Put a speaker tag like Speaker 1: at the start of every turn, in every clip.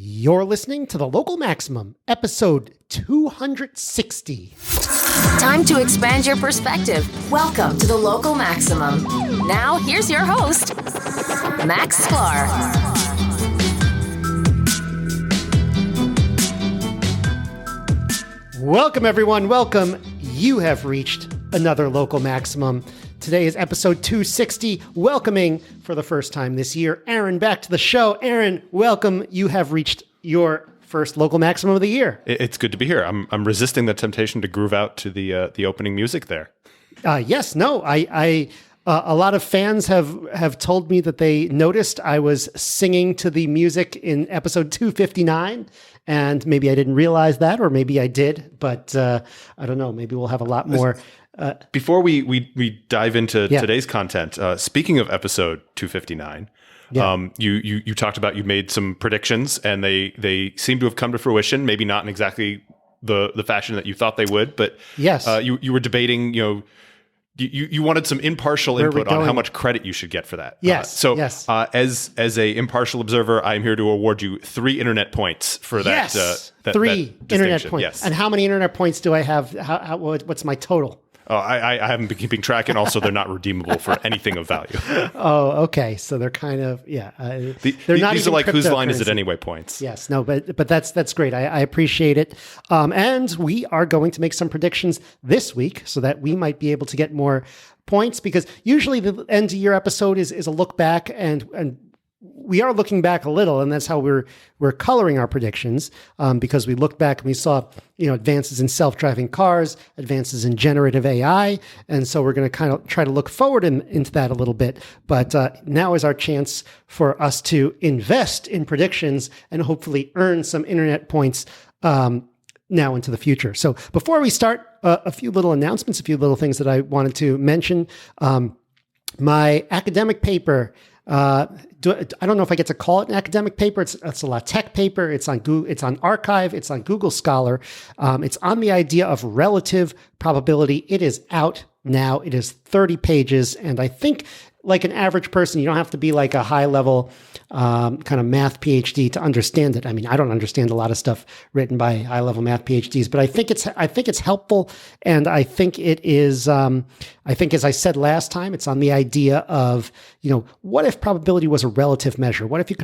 Speaker 1: You're listening to The Local Maximum, episode 260.
Speaker 2: Time to expand your perspective. Welcome to The Local Maximum. Now, here's your host, Max Sklar.
Speaker 1: Welcome, everyone. Welcome. You have reached another Local Maximum. Today is episode 260, welcoming for the first time this year, Aaron, back to the show. Aaron, welcome. You have reached your first Local Maximum of the year.
Speaker 3: It's good to be here. I'm resisting the temptation to groove out to the opening music there.
Speaker 1: Yes, no, I a lot of fans have told me that they noticed I was singing to the music in episode 259, and maybe I didn't realize that, or maybe I did, but I don't know. Maybe we'll have a lot more.
Speaker 3: Before we dive into today's content, speaking of episode 259, you talked about you made some predictions, and they seem to have come to fruition. Maybe not in exactly the fashion that you thought they would, but
Speaker 1: yes,
Speaker 3: you were debating. You wanted some impartial input on how much credit you should get for that.
Speaker 1: Yes.
Speaker 3: As a impartial observer, I am here to award you 3 internet points for that.
Speaker 1: Yes,
Speaker 3: that
Speaker 1: 3 internet points.
Speaker 3: Yes.
Speaker 1: And how many internet points do I have? What's my total?
Speaker 3: Oh, I haven't been keeping track, and also they're not redeemable for anything of value.
Speaker 1: Oh, okay. So they're kind of they're not.
Speaker 3: These
Speaker 1: even
Speaker 3: are like whose line is it
Speaker 1: cryptocurrency.
Speaker 3: anyway points.
Speaker 1: Yes, no, but that's great. I appreciate it. And we are going to make some predictions this week so that we might be able to get more points, because usually the end of year episode is a look back, and we are looking back a little, and that's how we're coloring our predictions, because we looked back and we saw advances in self-driving cars, advances in generative AI, and so we're going to kind of try to look forward into that a little bit. But now is our chance for us to invest in predictions and hopefully earn some internet points now into the future. So before we start, a few little announcements, a few little things that I wanted to mention. My academic paper. I don't know if I get to call it an academic paper. It's a LaTeX paper. It's on Google, it's on Archive. It's on Google Scholar. It's on the idea of relative probability. It is out now. It is 30 pages. And I think, like an average person, you don't have to be like a high level kind of math PhD to understand it. I mean, I don't understand a lot of stuff written by high level math PhDs, but I think it's helpful, and I think it is. I think, as I said last time, it's on the idea of what if probability was a relative measure? What if you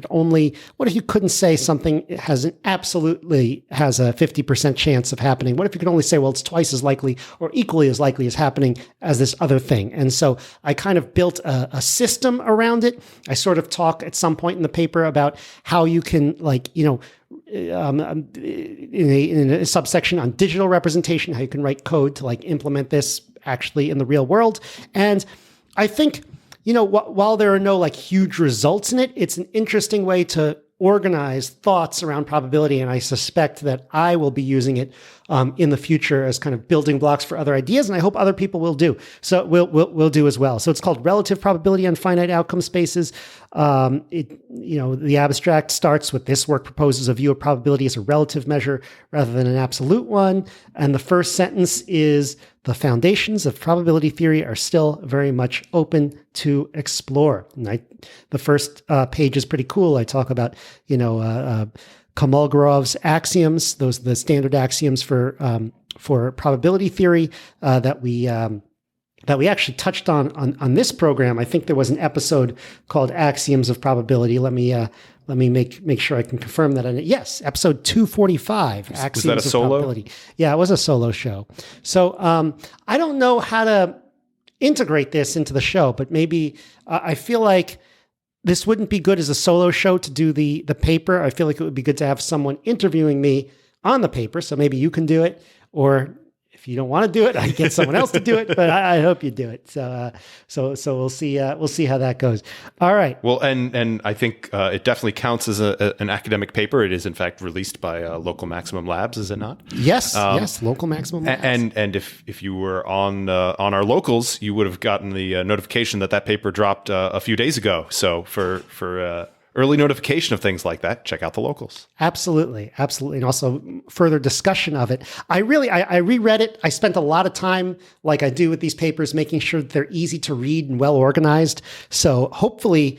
Speaker 1: couldn't say something has a 50% chance of happening? What if you could only say, well, it's twice as likely or equally as likely as happening as this other thing? And so I kind of built a system around it. I sort of talk at some point in the paper about how you can, in a subsection on digital representation, how you can write code to implement this actually in the real world. And I think, while there are no huge results in it, it's an interesting way to organize thoughts around probability. And I suspect that I will be using it in the future as kind of building blocks for other ideas. And I hope other people will do. So we'll do as well. So it's called Relative Probability on Finite Outcome Spaces. The abstract starts with, this work proposes a view of probability as a relative measure rather than an absolute one. And the first sentence is, the foundations of probability theory are still very much open to explore. And the first page is pretty cool. I talk about, Kolmogorov's axioms. Those are the standard axioms for probability theory that we actually touched on this program. I think there was an episode called Axioms of Probability. Let me make sure I can confirm that. Yes, episode 245. Axioms
Speaker 3: was that a
Speaker 1: of
Speaker 3: solo?
Speaker 1: Probability. Yeah, it was a solo show. So I don't know how to integrate this into the show, but maybe I feel like this wouldn't be good as a solo show to do the paper. I feel like it would be good to have someone interviewing me on the paper. So maybe you can do it, or if you don't want to do it, I get someone else to do it, but I hope you do it. So we'll see how that goes. All right.
Speaker 3: Well, and I think it definitely counts as an academic paper. It is in fact released by Local Maximum Labs, is it not?
Speaker 1: Yes. Yes. Local Maximum Labs.
Speaker 3: And if you were on our locals, you would have gotten the notification that paper dropped a few days ago. So for early notification of things like that, check out the locals.
Speaker 1: Absolutely. Absolutely. And also further discussion of it. I reread it. I spent a lot of time, like I do with these papers, making sure that they're easy to read and well organized. So hopefully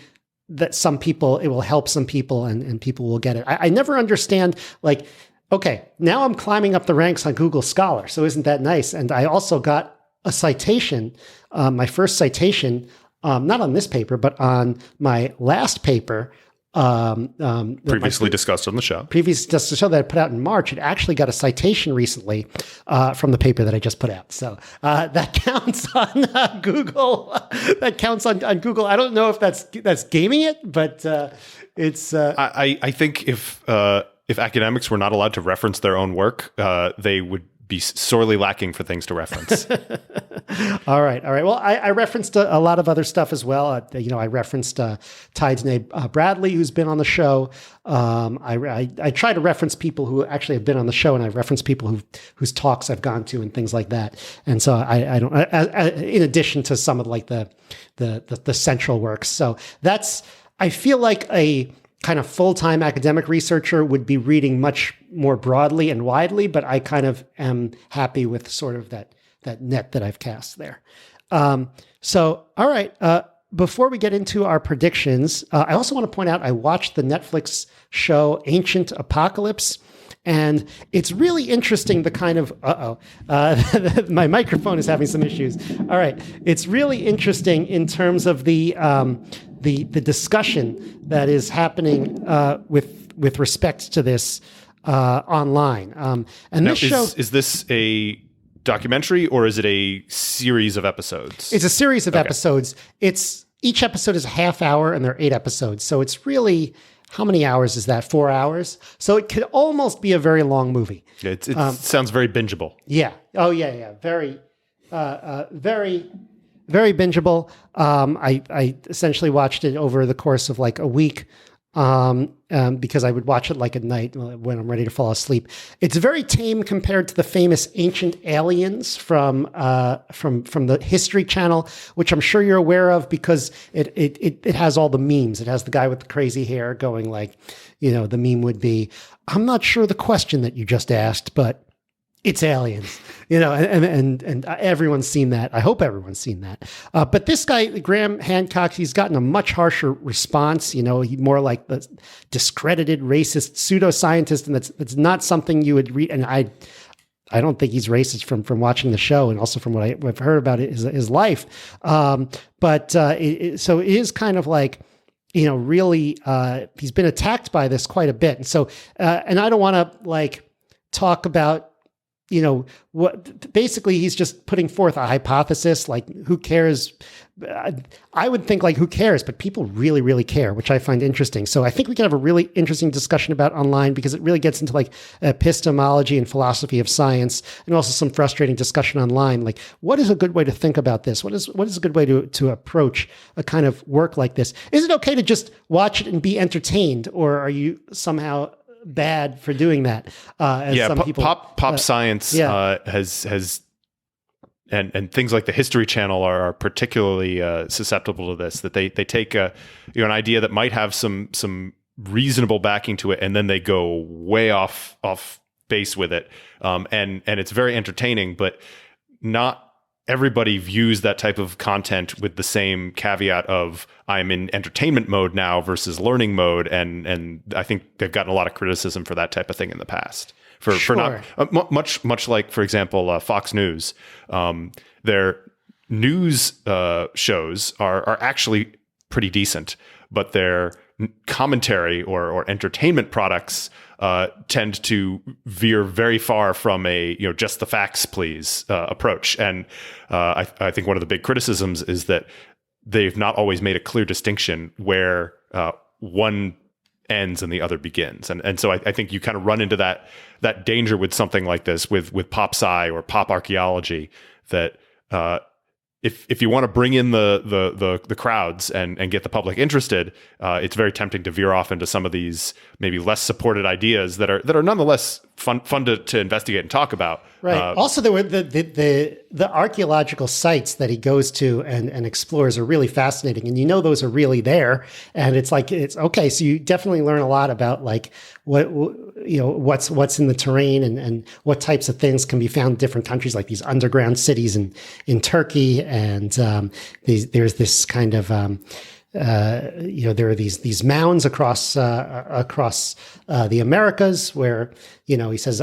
Speaker 1: that some people, it will help some people and people will get it. I never understand, like, okay, now I'm climbing up the ranks on Google Scholar. So isn't that nice? And I also got a citation, my first citation, not on this paper, but on my last paper.
Speaker 3: Previously discussed on the show.
Speaker 1: Previously discussed on the show that I put out in March. It actually got a citation recently from the paper that I just put out. So that counts on Google. That counts on Google. I don't know if that's gaming it, but it's.
Speaker 3: I think if academics were not allowed to reference their own work, they would be sorely lacking for things to reference.
Speaker 1: All right. Well, I referenced a lot of other stuff as well. I referenced Tidesnay Bradley, who's been on the show. I try to reference people who actually have been on the show, and I reference people whose talks I've gone to and things like that. And so I don't, in addition to some of like the central works. So I feel like a kind of full-time academic researcher would be reading much more broadly and widely, but I kind of am happy with sort of that net that I've cast there. So, all right. Before we get into our predictions, I also want to point out I watched the Netflix show Ancient Apocalypse, and it's really interesting the kind of, my microphone is having some issues. All right. It's really interesting in terms of the discussion that is happening with respect to this online. And now, this show
Speaker 3: is this a documentary or is it a series of episodes?
Speaker 1: It's a series of episodes. Each episode is a half hour, and there are 8 episodes. So it's really, how many hours is that? 4 hours. So it could almost be a very long movie.
Speaker 3: It sounds very bingeable.
Speaker 1: Yeah. Oh yeah. Very, very. Very bingeable. I essentially watched it over the course of like a week because I would watch it like at night when I'm ready to fall asleep. It's very tame compared to the famous Ancient Aliens from the History Channel, which I'm sure you're aware of because it has all the memes. It has the guy with the crazy hair going like, the meme would be, I'm not sure the question that you just asked, but it's aliens, and everyone's seen that. I hope everyone's seen that. But this guy, Graham Hancock, he's gotten a much harsher response. He's more like the discredited racist pseudoscientist, and that's not something you would read. And I don't think he's racist from watching the show, and also from what I've heard about his life. But so it is kind of like, really, he's been attacked by this quite a bit. And so, and I don't want to like talk about, what basically he's just putting forth a hypothesis, like who cares? I would think like who cares, but people really, really care, which I find interesting. So I think we can have a really interesting discussion about online because it really gets into like epistemology and philosophy of science, and also some frustrating discussion online. Like, what is a good way to think about this? What is a good way to approach a kind of work like this? Is it okay to just watch it and be entertained, or are you somehow bad for doing that? Some people,
Speaker 3: pop science has and things like the History Channel are particularly susceptible to this. That they take an idea that might have some reasonable backing to it, and then they go way off base with it, and it's very entertaining, but not everybody views that type of content with the same caveat of I'm in entertainment mode now versus learning mode. And I think they've gotten a lot of criticism for that type of thing in the past for not much like, for example, Fox News, their news shows are actually pretty decent, but their commentary or entertainment products tend to veer very far from a just the facts please approach. And I think one of the big criticisms is that they've not always made a clear distinction where one ends and the other begins. And so I think you kind of run into that danger with something like this with pop sci or pop archaeology, that if you want to bring in the crowds and get the public interested, it's very tempting to veer off into some of these maybe less supported ideas that are nonetheless fun to investigate and talk about.
Speaker 1: Right. Also, the archaeological sites that he goes to and explores are really fascinating, and those are really there. And it's okay. So you definitely learn a lot about like what's in the terrain and what types of things can be found in different countries, like these underground cities in Turkey, and there's this kind of there are these mounds across the Americas where, he says,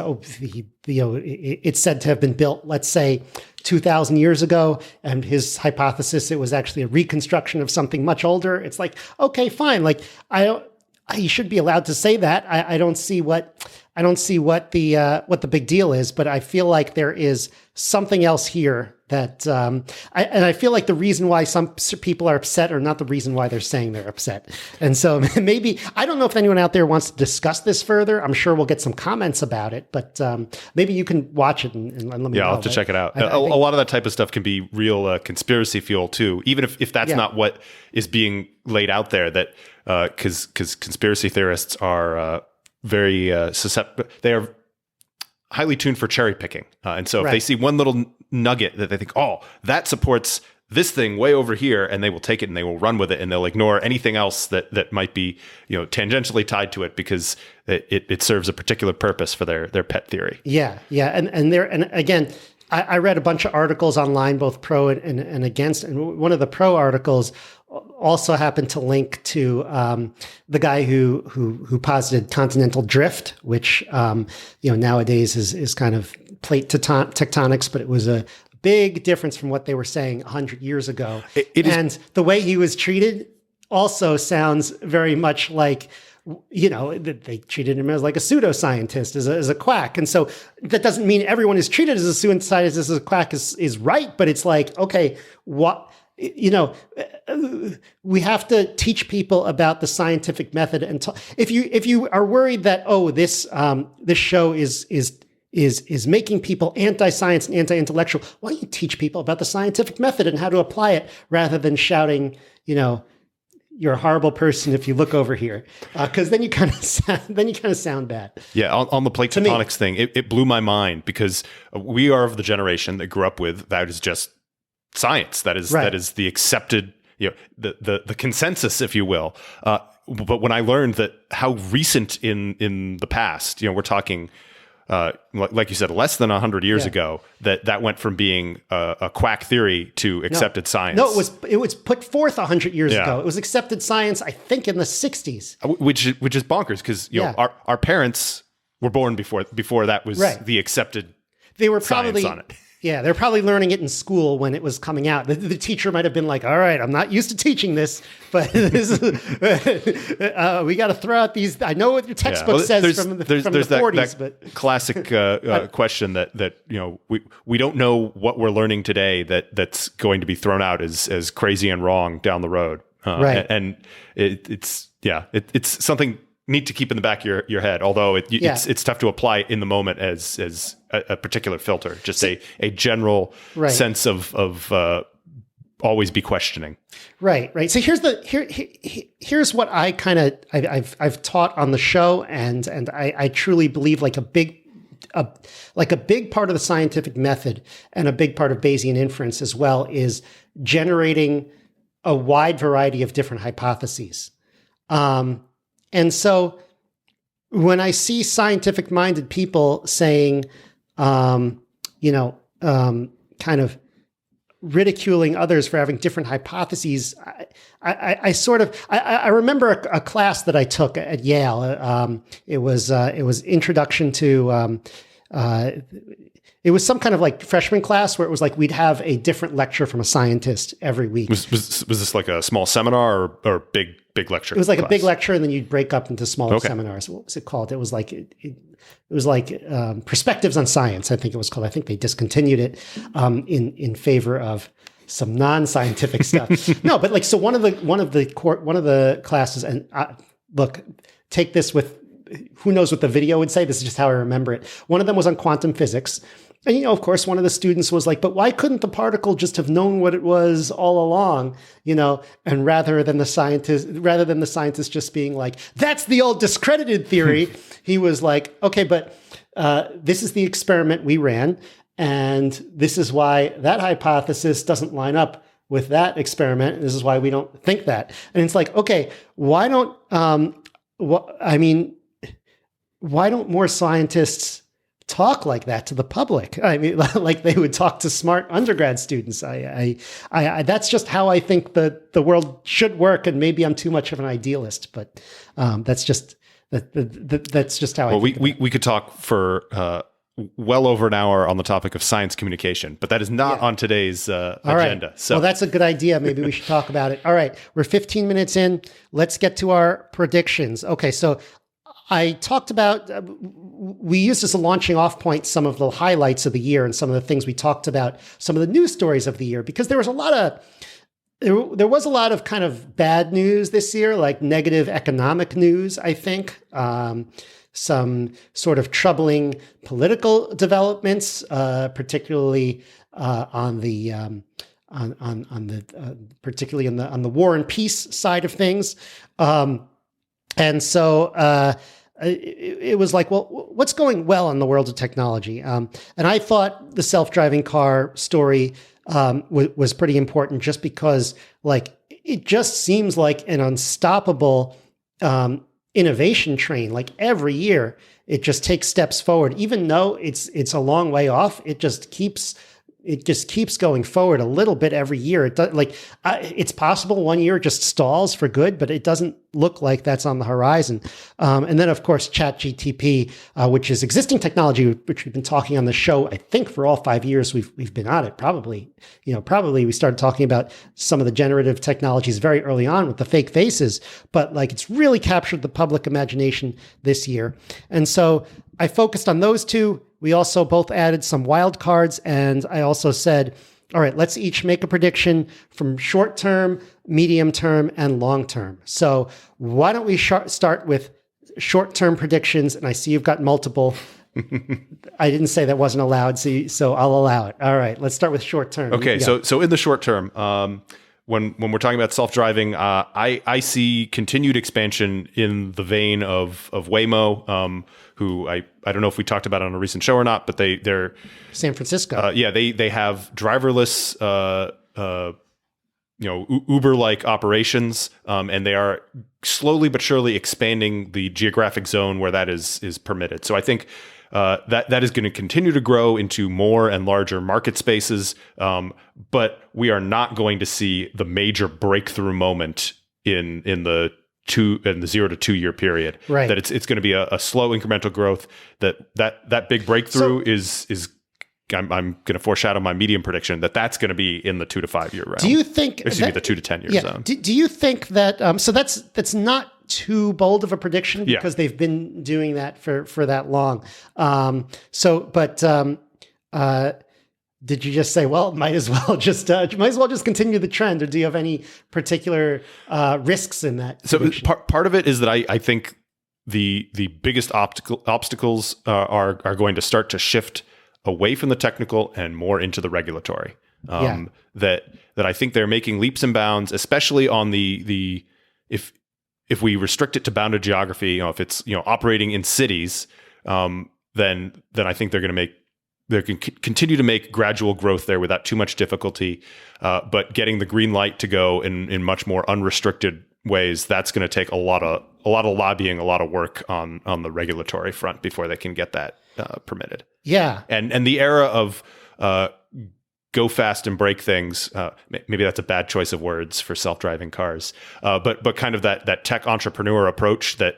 Speaker 1: it's said to have been built, let's say, 2,000 years ago, and his hypothesis, it was actually a reconstruction of something much older. It's like, okay, fine. Like, you should be allowed to say that. I don't see what the big deal is, but I feel like there is something else here that, I feel like the reason why some people are upset, or not the reason why they're saying they're upset. And so maybe, I don't know if anyone out there wants to discuss this further. I'm sure we'll get some comments about it, but maybe you can watch it and let me know.
Speaker 3: Yeah, I'll have to check it out. A lot of that type of stuff can be real conspiracy fuel too, even if that's not what is being laid out there, that because conspiracy theorists are very susceptible. They are highly tuned for cherry picking. And so if they see one little nugget that they think, oh, that supports this thing way over here, and they will take it and they will run with it, and they'll ignore anything else that might be, tangentially tied to it, because it serves a particular purpose for their pet theory.
Speaker 1: Yeah. Yeah. And again, I read a bunch of articles online, both pro and against. And one of the pro articles also happened to link to the guy who posited continental drift, which nowadays is kind of plate tectonics, but it was a big difference from what they were saying 100 years ago. And the way he was treated also sounds very much like, they treated him as like a pseudoscientist, as a quack. And so that doesn't mean everyone is treated as a pseudoscientist, as a quack is right. But it's like, okay, what, we have to teach people about the scientific method. And if you are worried that, this show is making people anti-science and anti-intellectual, why don't you teach people about the scientific method and how to apply it, rather than shouting, you're a horrible person if you look over here, because then you kind of sound bad. Yeah,
Speaker 3: on the plate tectonics thing, it blew my mind, because we are of the generation that grew up with that is just science. That is the accepted, the consensus, if you will. But when I learned that how recent in the past, we're talking, like you said, less than 100 years ago, that went from being a quack theory to accepted science.
Speaker 1: No, it was put forth 100 years ago. It was accepted science, I think, in the 60s.
Speaker 3: Which is bonkers, because our parents were born before that was the accepted.
Speaker 1: They were
Speaker 3: science
Speaker 1: probably
Speaker 3: on it.
Speaker 1: Yeah, they're probably learning it in school when it was coming out. The teacher might have been like, all right, I'm not used to teaching this, but this is, we got to throw out these. I know what your textbook says from the 40s.
Speaker 3: But classic question that we don't know what we're learning today that's going to be thrown out as crazy and wrong down the road. And it's something neat to keep in the back of your head, although it's tough to apply in the moment as a particular filter, just a general sense of always be questioning.
Speaker 1: Right. So here's what I kind of I've taught on the show, and I truly believe like a big part of the scientific method and a big part of Bayesian inference as well is generating a wide variety of different hypotheses. And so when I see scientific-minded people saying, kind of ridiculing others for having different hypotheses, I remember a class that I took at Yale. It was introduction to, it was some kind of like freshman class where it was like we'd have a different lecture from a scientist every week.
Speaker 3: Was this like a small seminar or big lecture?
Speaker 1: It was like a big lecture, and then you'd break up into smaller seminars. What was it called? It was like Perspectives on Science, I think it was called. I think they discontinued it in favor of some non-scientific stuff. No, but like so one of the classes, and look, take this with who knows what the video would say. This is just how I remember it. One of them was on quantum physics. And, of course, one of the students was like, but why couldn't the particle just have known what it was all along? And rather than the scientist just being like, that's the old discredited theory, he was like, okay, but this is the experiment we ran. And this is why that hypothesis doesn't line up with that experiment. And this is why we don't think that. And it's like, okay, why don't more scientists talk like that to the public. I mean, like they would talk to smart undergrad students. I that's just how I think the world should work. And maybe I'm too much of an idealist, but that's just that's just how I think
Speaker 3: we could talk for well over an hour on the topic of science communication, but that is not on today's agenda.
Speaker 1: Right.
Speaker 3: So,
Speaker 1: well, that's a good idea. Maybe we should talk about it. All right. We're 15 minutes in. Let's get to our predictions. Okay. So I talked about, we used as a launching off point some of the highlights of the year and some of the things we talked about, some of the news stories of the year, because there was a lot of kind of bad news this year, like negative economic news, I think. Some sort of troubling political developments, particularly on the war and peace side of things, and so it was like, well, what's going well in the world of technology? And I thought the self-driving car story was pretty important, just because, like, it just seems like an unstoppable innovation train. Like every year it just takes steps forward, even though it's a long way off. It just keeps going forward a little bit every year. It does, it's possible one year it just stalls for good, but it doesn't look like that's on the horizon. And then, of course, ChatGTP, which is existing technology, which we've been talking on the show, I think, for all 5 years we've been on it. Probably we started talking about some of the generative technologies very early on with the fake faces, but like it's really captured the public imagination this year. And so I focused on those two. We also both added some wild cards, and I also said, all right, let's each make a prediction from short term, medium term, and long term. So why don't we start with short term predictions? And I see you've got multiple. I didn't say that wasn't allowed, so I'll allow it. All right, let's start with short term.
Speaker 3: Okay, so in the short term, when we're talking about self-driving, I see continued expansion in the vein of Waymo, who I don't know if we talked about on a recent show or not, but they're
Speaker 1: San Francisco.
Speaker 3: They have driverless, Uber-like operations, and they are slowly but surely expanding the geographic zone where that is permitted. So I think that is going to continue to grow into more and larger market spaces, but we are not going to see the major breakthrough moment in the 0 to 2 year period.
Speaker 1: Right.
Speaker 3: That it's going to be a slow incremental growth. That big breakthrough is. I'm going to foreshadow my medium prediction that's going to be in the 2 to 5 year realm.
Speaker 1: Do you think?
Speaker 3: The 2 to 10 year zone.
Speaker 1: Do you think that? So that's not too bold of a prediction, because they've been doing that for that long. Did you just say, well, might as well just continue the trend, or do you have any particular risks in that?
Speaker 3: So part of it is that I think the biggest obstacles are going to start to shift away from the technical and more into the regulatory. That I think they're making leaps and bounds, especially on the if we restrict it to bounded geography, if it's operating in cities, then I think they can continue to make gradual growth there without too much difficulty. But getting the green light to go in much more unrestricted ways, that's going to take a lot of lobbying, a lot of work on the regulatory front before they can get that permitted.
Speaker 1: Yeah.
Speaker 3: And the era of go fast and break things, maybe that's a bad choice of words for self-driving cars, but kind of that tech entrepreneur approach that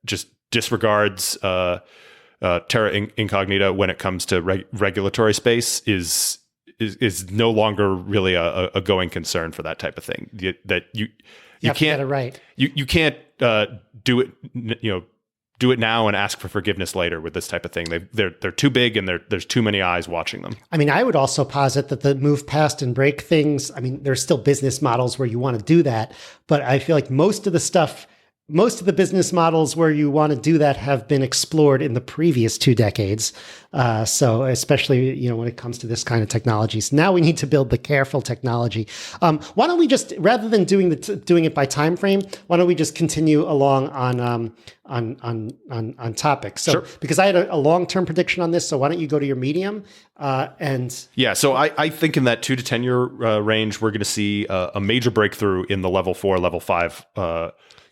Speaker 3: just disregards terra incognita when it comes to regulatory space is no longer really a going concern for that type of thing. You can't
Speaker 1: get it right.
Speaker 3: You can't do it now and ask for forgiveness later with this type of thing. They're too big, and there's too many eyes watching them.
Speaker 1: I mean, I would also posit that the move past and break things, I mean, there's still business models where you want to do that, but I feel like most of the business models where you want to do that have been explored in the previous 2 decades. So especially, when it comes to this kind of technologies, now we need to build the careful technology. Why don't we just, rather than doing it by time frame, why don't we just continue along on topics? So, sure. Because I had a long-term prediction on this. So why don't you go to your medium?
Speaker 3: So I think in that 2 to 10 year range, we're going to see a major breakthrough in the level 4, level 5,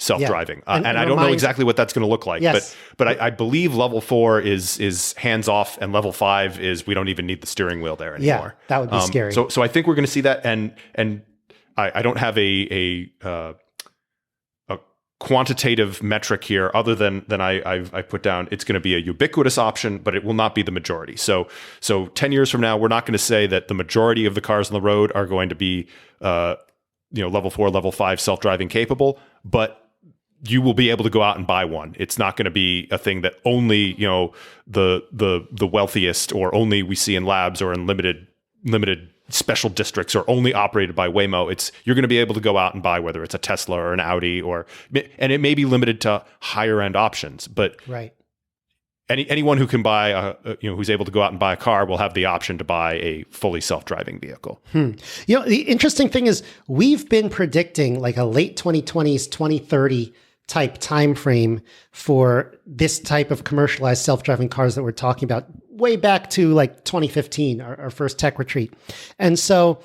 Speaker 3: self-driving. And I don't know exactly what that's going to look like, but I believe level 4 is hands-off, and level 5 is we don't even need the steering wheel there anymore.
Speaker 1: Yeah, that would be scary.
Speaker 3: So I think we're going to see that, and I don't have a quantitative metric here other than I've put down. It's going to be a ubiquitous option, but it will not be the majority. So 10 years from now, we're not going to say that the majority of the cars on the road are going to be level 4, level 5 self-driving capable, but you will be able to go out and buy one. It's not going to be a thing that only the wealthiest or only we see in labs or in limited special districts or only operated by Waymo. You're going to be able to go out and buy whether it's a Tesla or an Audi, and it may be limited to higher end options, but anyone who can buy who's able to go out and buy a car will have the option to buy a fully self-driving vehicle.
Speaker 1: The interesting thing is we've been predicting like a late 2020s, 2030 type time frame for this type of commercialized self-driving cars that we're talking about way back to like 2015, our first tech retreat. And so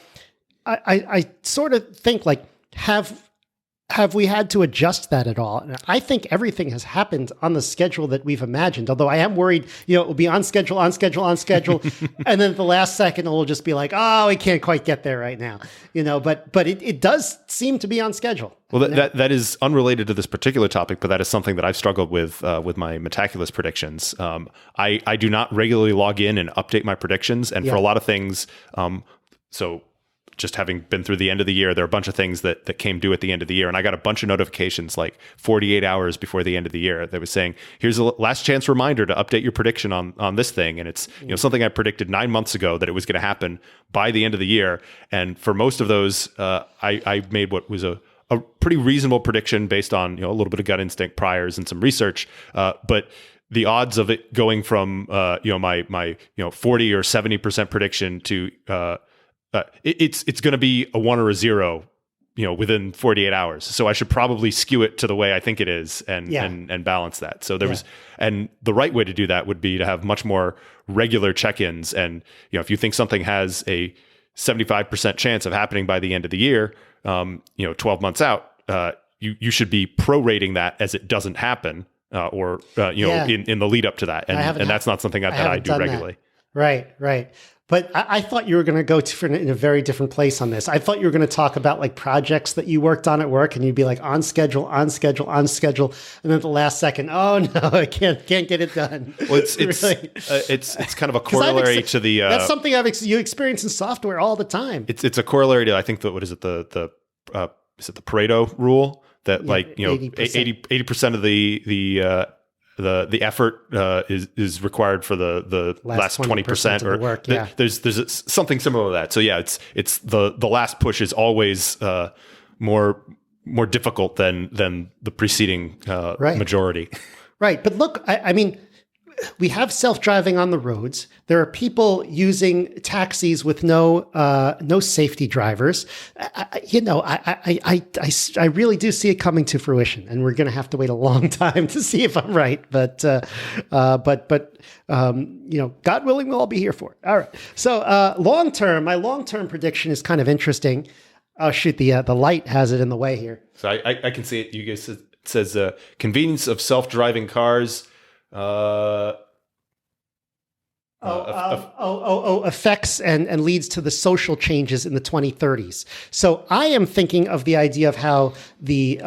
Speaker 1: I sort of think like, have we had to adjust that at all? And I think everything has happened on the schedule that we've imagined, although I am worried, it will be on schedule. And then at the last second, it will just be like, oh, we can't quite get there right now, but it does seem to be on schedule.
Speaker 3: Well, that is unrelated to this particular topic, but that is something that I've struggled with my Metaculus predictions. I do not regularly log in and update my predictions. And for a lot of things, just having been through the end of the year, there are a bunch of things that came due at the end of the year. And I got a bunch of notifications like 48 hours before the end of the year that was saying, here's a last chance reminder to update your prediction on this thing. And it's something I predicted 9 months ago that it was going to happen by the end of the year. And for most of those, I made what was a pretty reasonable prediction based on a little bit of gut instinct priors and some research. But the odds of it going from my 40 or 70% prediction to it's going to be a 1 or a 0, within 48 hours. So I should probably skew it to the way I think it is and balance that. So and the right way to do that would be to have much more regular check-ins. And, if you think something has a 75% chance of happening by the end of the year, 12 months out, you should be prorating that as it doesn't happen, or in the lead up to that. And that's not something that I do regularly.
Speaker 1: That. Right. But I thought you were going to go in a very different place on this. I thought you were going to talk about like projects that you worked on at work, and you'd be like on schedule, and then at the last second, oh no, I can't get it done.
Speaker 3: Well, it's kind of a corollary to the.
Speaker 1: That's something you experience in software all the time.
Speaker 3: It's a corollary to, I think, what is it, is it the Pareto rule that 80% of the effort is required for the last 20% or
Speaker 1: work,
Speaker 3: there's something similar to that. So it's the last push is always more difficult than the preceding majority.
Speaker 1: Right. But look, I mean, we have self-driving on the roads. There are people using taxis with no safety drivers. I really do see it coming to fruition, and we're going to have to wait a long time to see if I'm right. But God willing, we'll all be here for it. All right. So my long-term prediction is kind of interesting. Oh shoot, the light has it in the way here.
Speaker 3: So I can see it. You guys, it says convenience of self-driving cars.
Speaker 1: Affects and leads to the social changes in the 2030s. So I am thinking of the idea of how the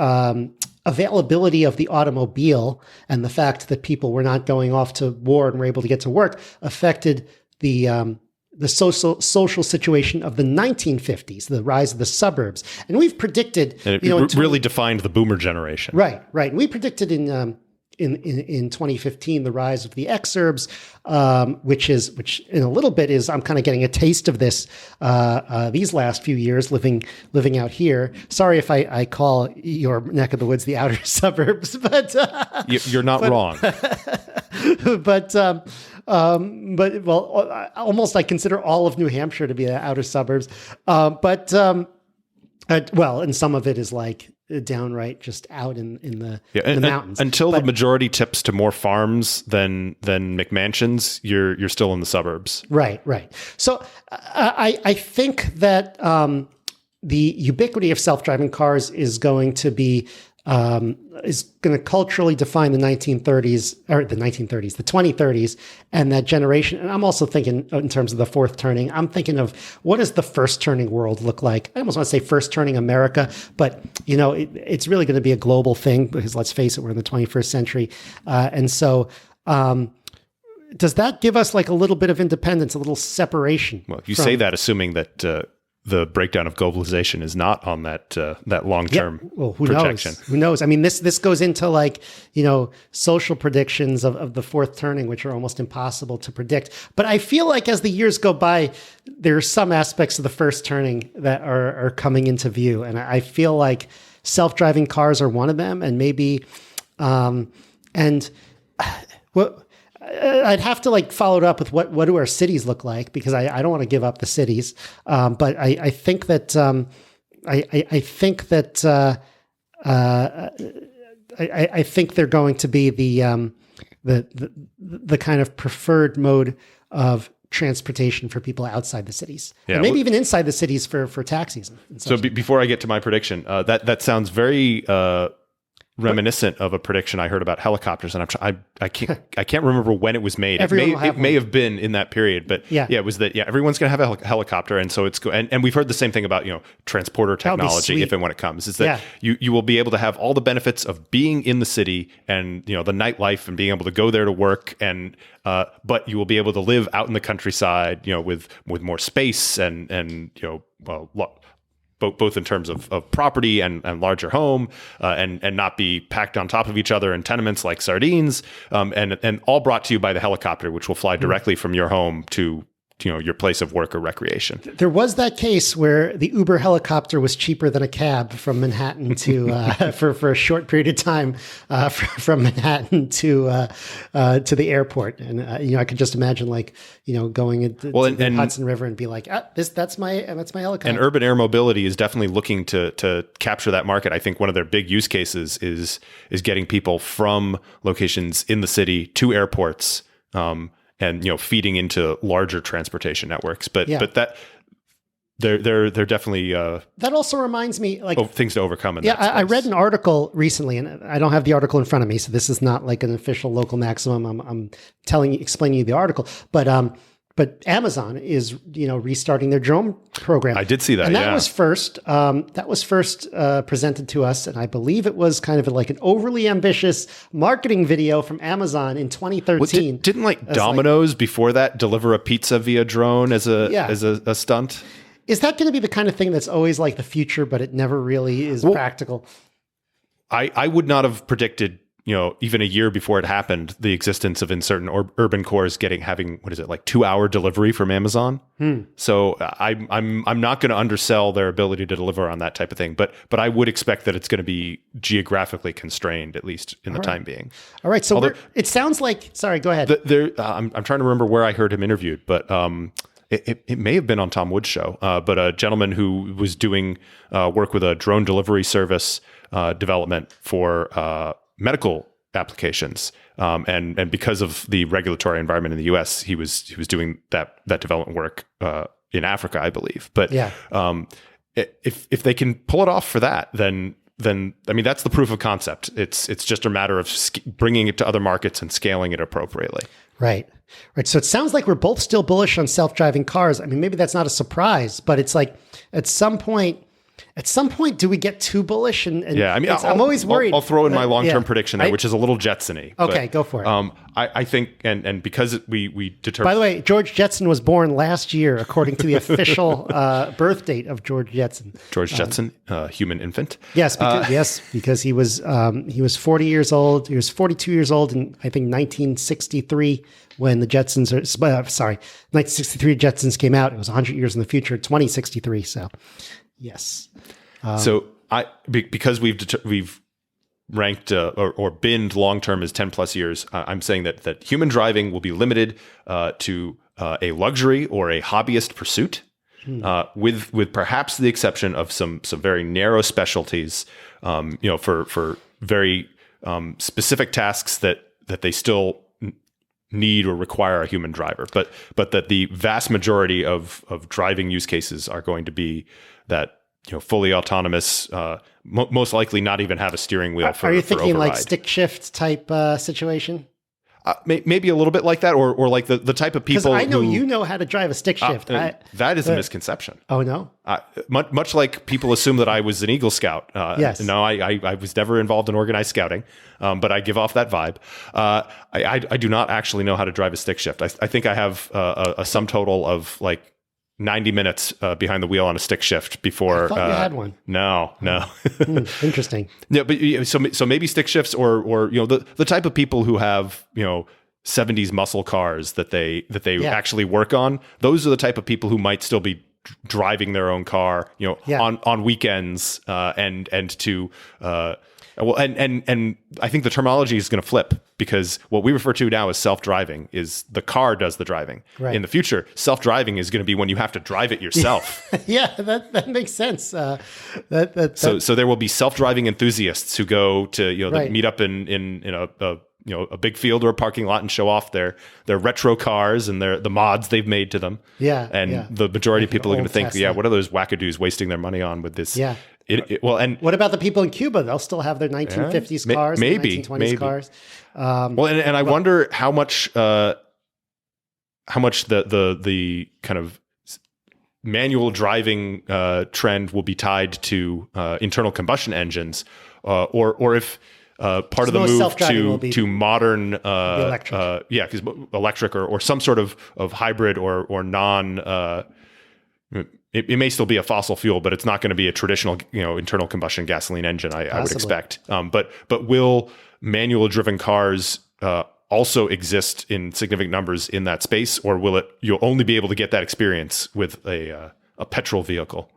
Speaker 1: availability of the automobile and the fact that people were not going off to war and were able to get to work affected the social situation of the 1950s, the rise of the suburbs. And we've predicted,
Speaker 3: and it really defined the boomer generation.
Speaker 1: Right. We predicted in 2015, the rise of the exurbs, which in a little bit is, I'm kind of getting a taste of this these last few years living out here. Sorry if I call your neck of the woods the outer suburbs, but
Speaker 3: you're not wrong.
Speaker 1: But almost I consider all of New Hampshire to be the outer suburbs. And some of it is like downright just out in the mountains.
Speaker 3: Until the majority tips to more farms than McMansions, you're still in the suburbs.
Speaker 1: Right. So I think that the ubiquity of self-driving cars is going to be is going to culturally define the 1930s, or the 2030s, and that generation. And I'm also thinking in terms of the fourth turning, I'm thinking of what does the first turning world look like? I almost want to say first turning America, but it's really going to be a global thing because let's face it, we're in the 21st century. And so, does that give us like a little bit of independence, a little separation?
Speaker 3: Well, you say that assuming that the breakdown of globalization is not on that long-term projection.
Speaker 1: Who knows? I mean, this goes into like, social predictions of the fourth turning, which are almost impossible to predict. But I feel like as the years go by, there are some aspects of the first turning that are coming into view. And I feel like self-driving cars are one of them. And maybe, I'd have to like follow it up with what do our cities look like, because I don't want to give up the cities. But I think that I think they're going to be the kind of preferred mode of transportation for people outside the cities, and maybe even inside the cities for taxis.
Speaker 3: So before I get to my prediction, that sounds very reminiscent of a prediction I heard about helicopters, and I can't remember when it was made. It may have been in that period, but it was that everyone's going to have a helicopter, and so it's and we've heard the same thing about transporter technology if and when it comes. Is that you will be able to have all the benefits of being in the city and the nightlife and being able to go there to work, and but you will be able to live out in the countryside, with more space and both in terms of property and larger home, and not be packed on top of each other in tenements like sardines, and all brought to you by the helicopter, which will fly directly from your home to your place of work or recreation.
Speaker 1: There was that case where the Uber helicopter was cheaper than a cab from Manhattan to for a short period of time from Manhattan to the airport, and I could just imagine going into the Hudson River and be like, that's my helicopter.
Speaker 3: And urban air mobility is definitely looking to capture that market. I think one of their big use cases is getting people from locations in the city to airports. And feeding into larger transportation networks, but that they're definitely
Speaker 1: that also reminds me
Speaker 3: things to overcome.
Speaker 1: I read an article recently, and I don't have the article in front of me, so this is not like an official local maximum. I'm explaining you the article, but Amazon is restarting their drone program.
Speaker 3: I did see that,
Speaker 1: and that was first. Presented to us, and I believe it was kind of like an overly ambitious marketing video from Amazon in 2013.
Speaker 3: Well, didn't Domino's before that deliver a pizza via drone as a stunt?
Speaker 1: Is that going to be the kind of thing that's always like the future, but it never really is practical?
Speaker 3: I would not have predicted, even a year before it happened, the existence of in certain urban cores having 2-hour delivery from Amazon. So I'm not going to undersell their ability to deliver on that type of thing, but I would expect that it's going to be geographically constrained, at least in the time being.
Speaker 1: All right. So it sounds like. Sorry, go ahead.
Speaker 3: I'm trying to remember where I heard him interviewed, but it may have been on Tom Wood's show. But a gentleman who was doing work with a drone delivery service development for medical applications, and because of the regulatory environment in the U.S., he was doing that development work in Africa, I believe. But if they can pull it off for that, then I mean that's the proof of concept. It's just a matter of bringing it to other markets and scaling it appropriately.
Speaker 1: Right. So it sounds like we're both still bullish on self-driving cars. I mean, maybe that's not a surprise, but it's like at some point, do we get too bullish? And I'm always worried.
Speaker 3: I'll throw in my long-term prediction there, which is a little Jetson-y.
Speaker 1: Okay, go for it.
Speaker 3: I think, and because we determined.
Speaker 1: By the way, George Jetson was born last year, according to the official birth date of George Jetson.
Speaker 3: George Jetson, human infant.
Speaker 1: Yes, because he was 40 years old. He was 42 years old in I think 1963 when the Jetsons 1963 Jetsons came out. It was 100 years in the future, 2063. So. Yes.
Speaker 3: So because we've ranked or binned long term as 10 plus years, I'm saying that human driving will be limited to a luxury or a hobbyist pursuit, with perhaps the exception of some very narrow specialties, for very specific tasks that they still need or require a human driver, but that the vast majority of driving use cases are going to be that fully autonomous, most likely not even have a steering wheel
Speaker 1: Are you thinking
Speaker 3: override.
Speaker 1: like stick shift type situation?
Speaker 3: Maybe a little bit like that, or like the type of people.
Speaker 1: Because I know
Speaker 3: who,
Speaker 1: you know how to drive a stick shift.
Speaker 3: That is a misconception.
Speaker 1: Oh no!
Speaker 3: Much like people assume that I was an Eagle Scout.
Speaker 1: Yes.
Speaker 3: No, I was never involved in organized scouting, but I give off that vibe. I do not actually know how to drive a stick shift. I think I have a sum total of like 90 minutes behind the wheel on a stick shift before.
Speaker 1: I thought you had one.
Speaker 3: No.
Speaker 1: Interesting.
Speaker 3: Yeah, but so maybe stick shifts or the type of people who have 70s muscle cars that they actually work on. Those are the type of people who might still be driving their own car, on weekends, and to and I think the terminology is going to flip, because what we refer to now as self-driving is the car does the driving.
Speaker 1: Right.
Speaker 3: In the future, self-driving is going to be when you have to drive it yourself.
Speaker 1: Yeah, that makes sense. So
Speaker 3: there will be self-driving enthusiasts who go to
Speaker 1: Right.
Speaker 3: meet up in a big field or a parking lot and show off their retro cars and the mods they've made to them.
Speaker 1: Yeah,
Speaker 3: and
Speaker 1: yeah.
Speaker 3: the majority of
Speaker 1: Like an
Speaker 3: people are going to
Speaker 1: old
Speaker 3: think,
Speaker 1: Tesla.
Speaker 3: what are those wackadoos wasting their money on with this?
Speaker 1: Yeah.
Speaker 3: And
Speaker 1: what about the people in Cuba? They'll still have their 1950s cars,
Speaker 3: maybe
Speaker 1: 1920s cars.
Speaker 3: And I wonder how much the kind of manual driving trend will be tied to internal combustion engines, or if part of the move to modern
Speaker 1: electric.
Speaker 3: because electric or some sort of hybrid or non. It may still be a fossil fuel, but it's not going to be a traditional, internal combustion gasoline engine. I would expect. But will manual driven cars also exist in significant numbers in that space, or will you'll only be able to get that experience with a petrol vehicle?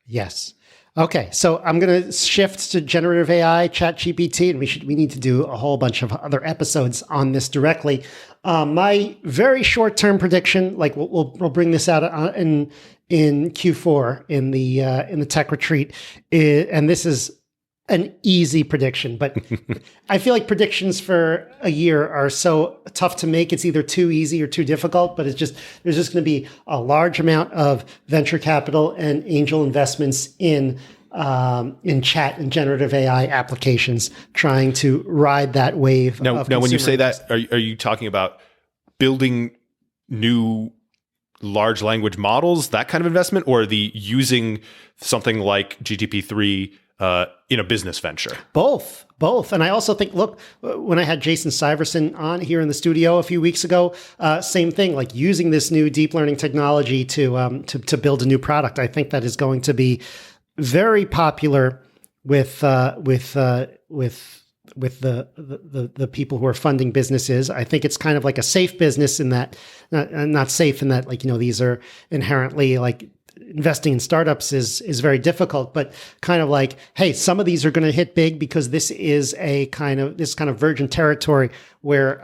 Speaker 1: Yes. Okay, so I'm going to shift to generative AI, ChatGPT, and we need to do a whole bunch of other episodes on this directly. My very short-term prediction, like we'll bring this out in Q4 in the tech retreat, and this is an easy prediction, but I feel like predictions for a year are so tough to make. It's either too easy or too difficult, but there's just going to be a large amount of venture capital and angel investments in chat and generative AI applications trying to ride that wave.
Speaker 3: Now, when you say that, are you talking about building new large language models, that kind of investment, or the using something like GTP3 in a business venture? Both.
Speaker 1: And I also think, look, when I had Jason Syverson on here in the studio a few weeks ago, same thing, like using this new deep learning technology to build a new product. I think that is going to be very popular with the people who are funding businesses. I think it's kind of like a safe business in that, not safe in that, like, these are inherently like investing in startups is very difficult, but kind of like, hey, some of these are going to hit big because this is kind of virgin territory where,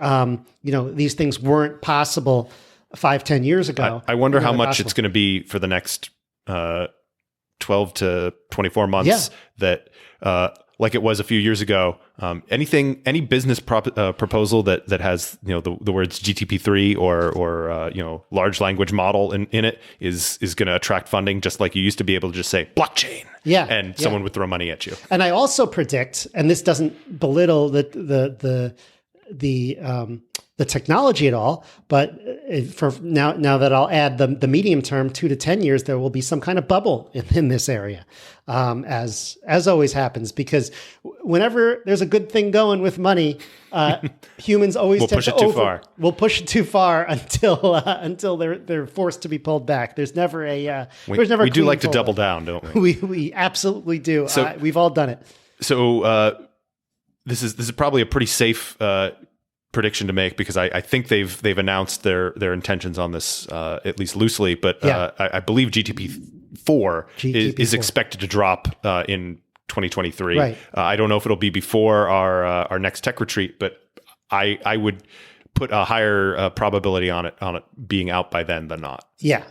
Speaker 1: these things weren't possible 5-10 years ago.
Speaker 3: I wonder how much it's going to be for the next 12 to 24 months that, like it was a few years ago, any business proposal that has the words GTP3 or large language model in it is going to attract funding, just like you used to be able to just say blockchain, and someone would throw money at you. And
Speaker 1: I also predict, and this doesn't belittle the technology at all, but for now that I'll add the medium term, 2 to 10 years, there will be some kind of bubble in this area, as always happens, because whenever there's a good thing going with money, humans always
Speaker 3: we'll push it too far.
Speaker 1: We'll push it too far until they're forced to be pulled back. There's never
Speaker 3: we do like to double down, don't we?
Speaker 1: We absolutely do.
Speaker 3: So,
Speaker 1: we've all done it.
Speaker 3: So this is probably a pretty safe prediction to make, because I think they've announced their intentions on this, at least loosely, but I believe GTP4 is expected to drop in 2023.
Speaker 1: Right.
Speaker 3: I don't know if it'll be before our next tech retreat, but I would put a higher probability on it being out by then than not.
Speaker 1: Yeah,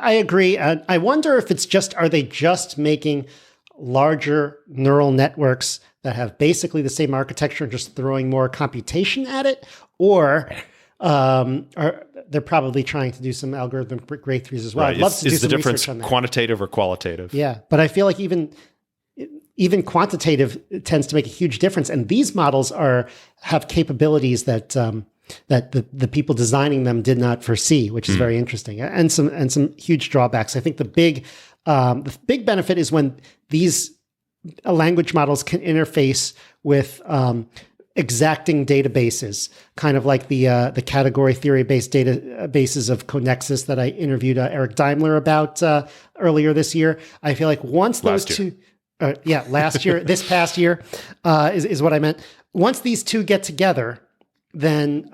Speaker 1: I agree. I wonder if are they just making larger neural networks that have basically the same architecture and just throwing more computation at it? Or they're probably trying to do some algorithmic breakthroughs as well.
Speaker 3: Right.
Speaker 1: I'd love to do
Speaker 3: is the
Speaker 1: some
Speaker 3: difference
Speaker 1: research on that.
Speaker 3: quantitative or qualitative?
Speaker 1: Yeah, but I feel like even quantitative tends to make a huge difference, and these models have capabilities that that the people designing them did not foresee, which is very interesting, and some huge drawbacks. I think the big benefit is when these language models can interface with exacting databases, kind of like the category theory-based databases of Connexus that I interviewed Eric Daimler about earlier this year. I feel like once those two, last year, this past year is what I meant. Once these two get together, then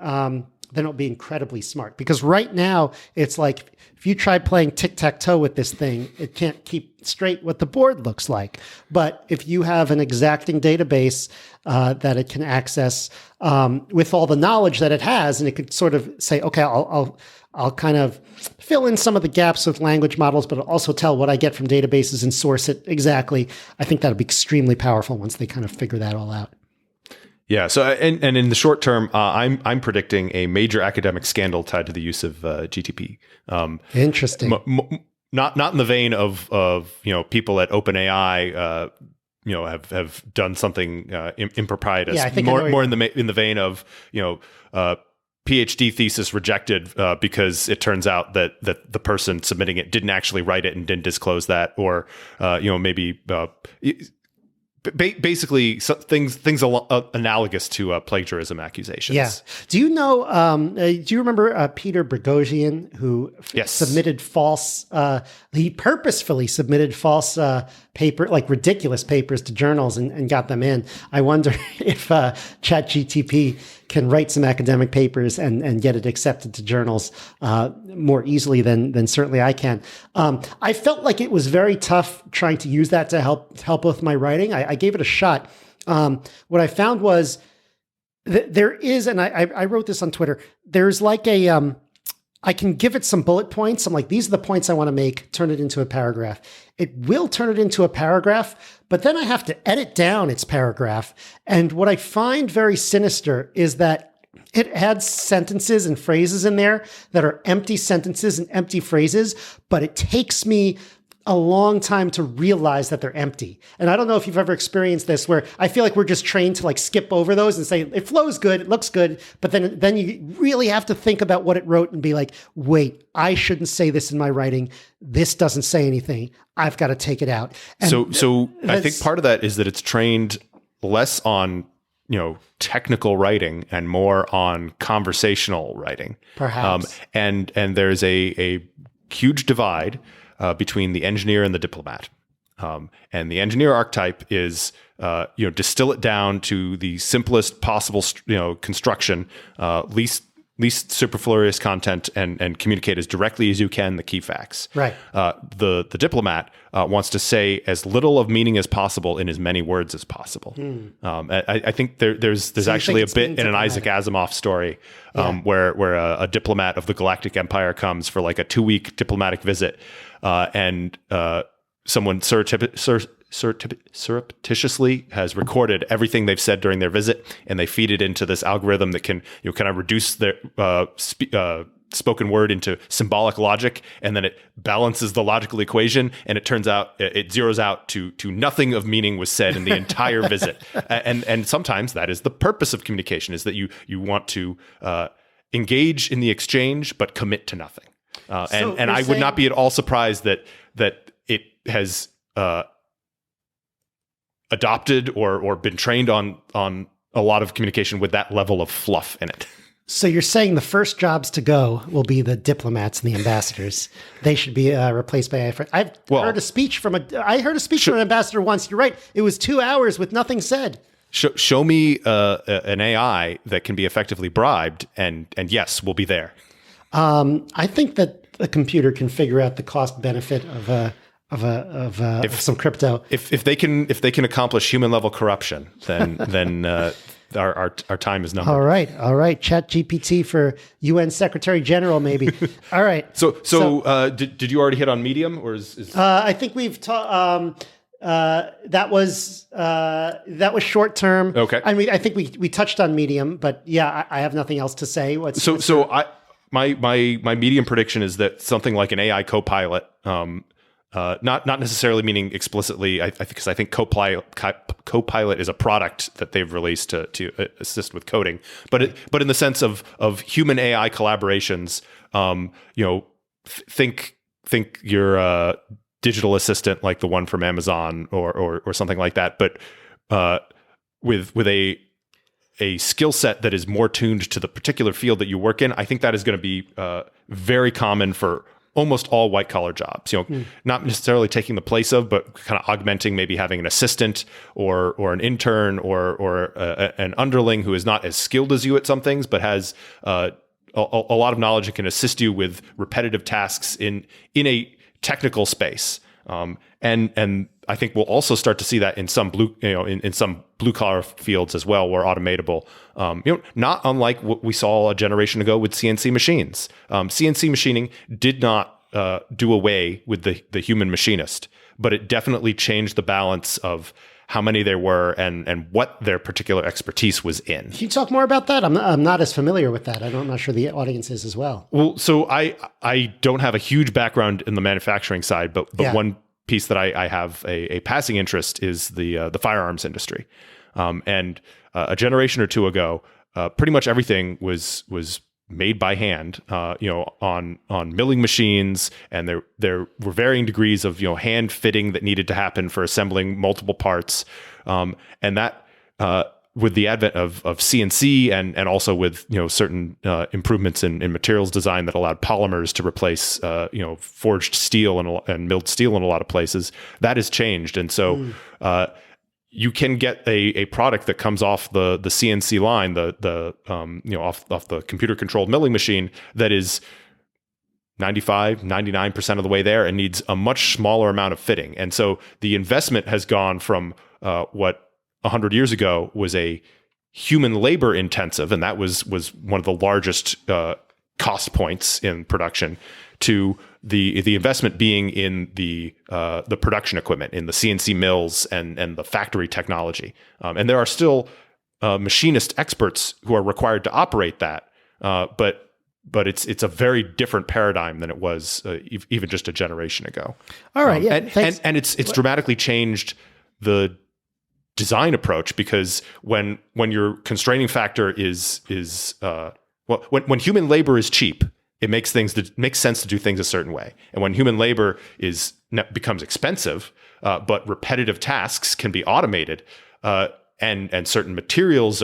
Speaker 1: it'll be incredibly smart. Because right now, it's like if you try playing tic-tac-toe with this thing, it can't keep straight what the board looks like. But if you have an exacting database that it can access with all the knowledge that it has, and it could sort of say, okay, I'll kind of fill in some of the gaps with language models, but also tell what I get from databases and source it exactly. I think that'll be extremely powerful once they kind of figure that all out.
Speaker 3: Yeah. So, and in the short term, I'm predicting a major academic scandal tied to the use of GTP.
Speaker 1: Interesting.
Speaker 3: Not in the vein of people at OpenAI have done something improprietous.
Speaker 1: Yeah, I think
Speaker 3: more in the vein of PhD thesis rejected because it turns out that the person submitting it didn't actually write it and didn't disclose that, or maybe. Basically, things analogous to plagiarism accusations.
Speaker 1: Yeah. Do you know? Do you remember Peter Boghossian, who submitted false? He purposefully submitted false ridiculous papers to journals and got them in. I wonder if ChatGTP can write some academic papers and get it accepted to journals more easily than certainly I can. I felt like it was very tough trying to use that to help with my writing. I gave it a shot. What I found was there is, and I wrote this on Twitter, there's like I can give it some bullet points. I'm like, these are the points I want to make, turn it into a paragraph. It will turn it into a paragraph, but then I have to edit down its paragraph. And what I find very sinister is that it adds sentences and phrases in there that are empty sentences and empty phrases, but it takes me a long time to realize that they're empty. And I don't know if you've ever experienced this, where I feel like we're just trained to like skip over those and say, it flows good, it looks good. But then you really have to think about what it wrote and be like, wait, I shouldn't say this in my writing. This doesn't say anything. I've got to take it out. And
Speaker 3: so I think part of that is that it's trained less on, technical writing and more on conversational writing.
Speaker 1: Perhaps.
Speaker 3: And there's a huge divide between the engineer and the diplomat. And the engineer archetype is, distill it down to the simplest possible, construction, least superfluous content, and communicate as directly as you can the key facts.
Speaker 1: Right.
Speaker 3: The diplomat wants to say as little of meaning as possible in as many words as possible. I think there's actually a bit in an Isaac Asimov story where a diplomat of the Galactic Empire comes for like a 2-week diplomatic visit. And someone surreptitiously has recorded everything they've said during their visit, and they feed it into this algorithm that can kind of reduce their spoken word into symbolic logic, and then it balances the logical equation, and it turns out it zeroes out to nothing of meaning was said in the entire visit. And sometimes that is the purpose of communication, is that you want to engage in the exchange but commit to nothing. And I would not be at all surprised that it has adopted or been trained on a lot of communication with that level of fluff in it.
Speaker 1: So you're saying the first jobs to go will be the diplomats and the ambassadors. They should be replaced by AI. I heard a speech from an ambassador once. You're right. It was 2 hours with nothing said.
Speaker 3: Show me an AI that can be effectively bribed, and yes, we'll be there.
Speaker 1: I think that a computer can figure out the cost benefit of some crypto.
Speaker 3: If they can accomplish human level corruption, then our time is numbered.
Speaker 1: All right. ChatGPT for UN Secretary General, maybe. All right.
Speaker 3: So did you already hit on Medium, or is?
Speaker 1: I think we've that was short term.
Speaker 3: Okay.
Speaker 1: I mean, I think we touched on Medium, but yeah, I have nothing else to say.
Speaker 3: My medium prediction is that something like an AI copilot, not necessarily meaning explicitly, because I think Copilot is a product that they've released to assist with coding, but in the sense of human AI collaborations, think your digital assistant like the one from Amazon or something like that, but with a skill set that is more tuned to the particular field that you work in. I think that is going to be very common for almost all white collar jobs, not necessarily taking the place of, but kind of augmenting, maybe having an assistant or an intern or an underling who is not as skilled as you at some things, but has a lot of knowledge and can assist you with repetitive tasks in a technical space. And I think we'll also start to see that in some in some blue collar fields as well, where automatable, not unlike what we saw a generation ago with CNC machines. CNC machining did not do away with the human machinist, but it definitely changed the balance of how many there were and what their particular expertise was in.
Speaker 1: Can you talk more about that? I'm not as familiar with that. I'm not sure the audience is as well.
Speaker 3: Well, so I don't have a huge background in the manufacturing side, but one piece that I have a passing interest is the firearms industry. And a generation or two ago, pretty much everything was made by hand, on milling machines, and there were varying degrees of hand fitting that needed to happen for assembling multiple parts, and that with the advent of CNC and also with certain improvements in materials design that allowed polymers to replace forged steel and milled steel in a lot of places, that has changed, and so you can get a product that comes off the CNC line, off the computer controlled milling machine that is 99% of the way there and needs a much smaller amount of fitting. And so the investment has gone from what 100 years ago was a human labor intensive, and that was one of the largest cost points in production, to the investment being in the production equipment, in the CNC mills and the factory technology. And there are still machinist experts who are required to operate that, but it's a very different paradigm than it was even just a generation ago.
Speaker 1: All right,
Speaker 3: and it's dramatically changed the design approach, because when your constraining factor is when human labor is cheap, it makes sense to do things a certain way. And when human labor becomes expensive, but repetitive tasks can be automated, and certain materials,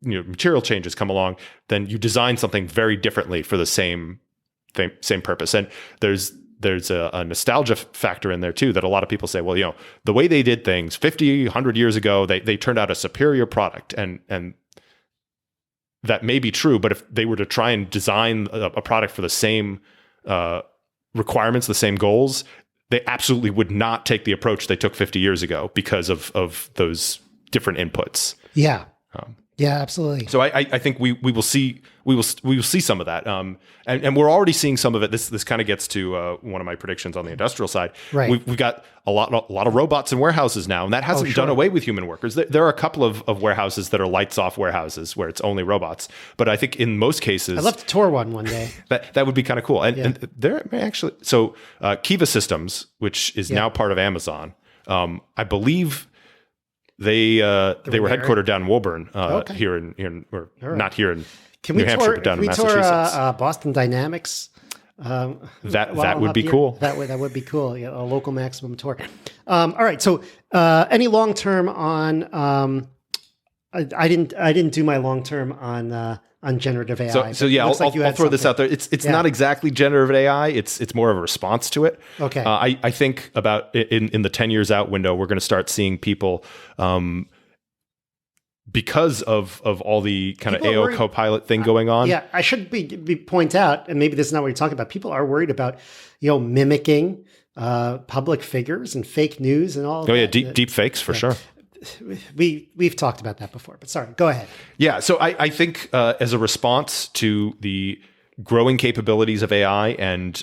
Speaker 3: material changes come along, then you design something very differently for the same purpose. And there's a nostalgia factor in there too, that a lot of people say, well, the way they did things 50, 100 years ago, they turned out a superior product, and that may be true, but if they were to try and design a product for the same requirements, the same goals, they absolutely would not take the approach they took 50 years ago because of those different inputs.
Speaker 1: Yeah. Yeah, absolutely.
Speaker 3: So I think we will see some of that, and we're already seeing some of it. This kind of gets to one of my predictions on the industrial side.
Speaker 1: Right.
Speaker 3: We've got a lot of robots in warehouses now, and that hasn't done away with human workers. There are a couple of warehouses that are lights off warehouses where it's only robots. But I think in most cases,
Speaker 1: I'd love to tour one day.
Speaker 3: that would be kind of cool. And there may actually, so Kiva Systems, which is now part of Amazon, I believe. They were headquartered down in Woburn, here in not here in New Hampshire, but down in Massachusetts.
Speaker 1: Tour Boston Dynamics?
Speaker 3: That would be cool.
Speaker 1: That would be cool. Yeah, a local maximum tour. All right. So, any long term on? I didn't do my long term on generative AI.
Speaker 3: So yeah, I'll throw this out there. It's not exactly generative AI. It's more of a response to it.
Speaker 1: Okay.
Speaker 3: I think about in the 10 years out window, we're going to start seeing people, because of all the kind of AO Copilot thing going on.
Speaker 1: Yeah, I should point out, and maybe this is not what you're talking about. People are worried about mimicking public figures and fake news and all.
Speaker 3: Oh yeah, deep fakes for sure.
Speaker 1: We've talked about that before, but sorry, go ahead.
Speaker 3: Yeah, so I think as a response to the growing capabilities of AI and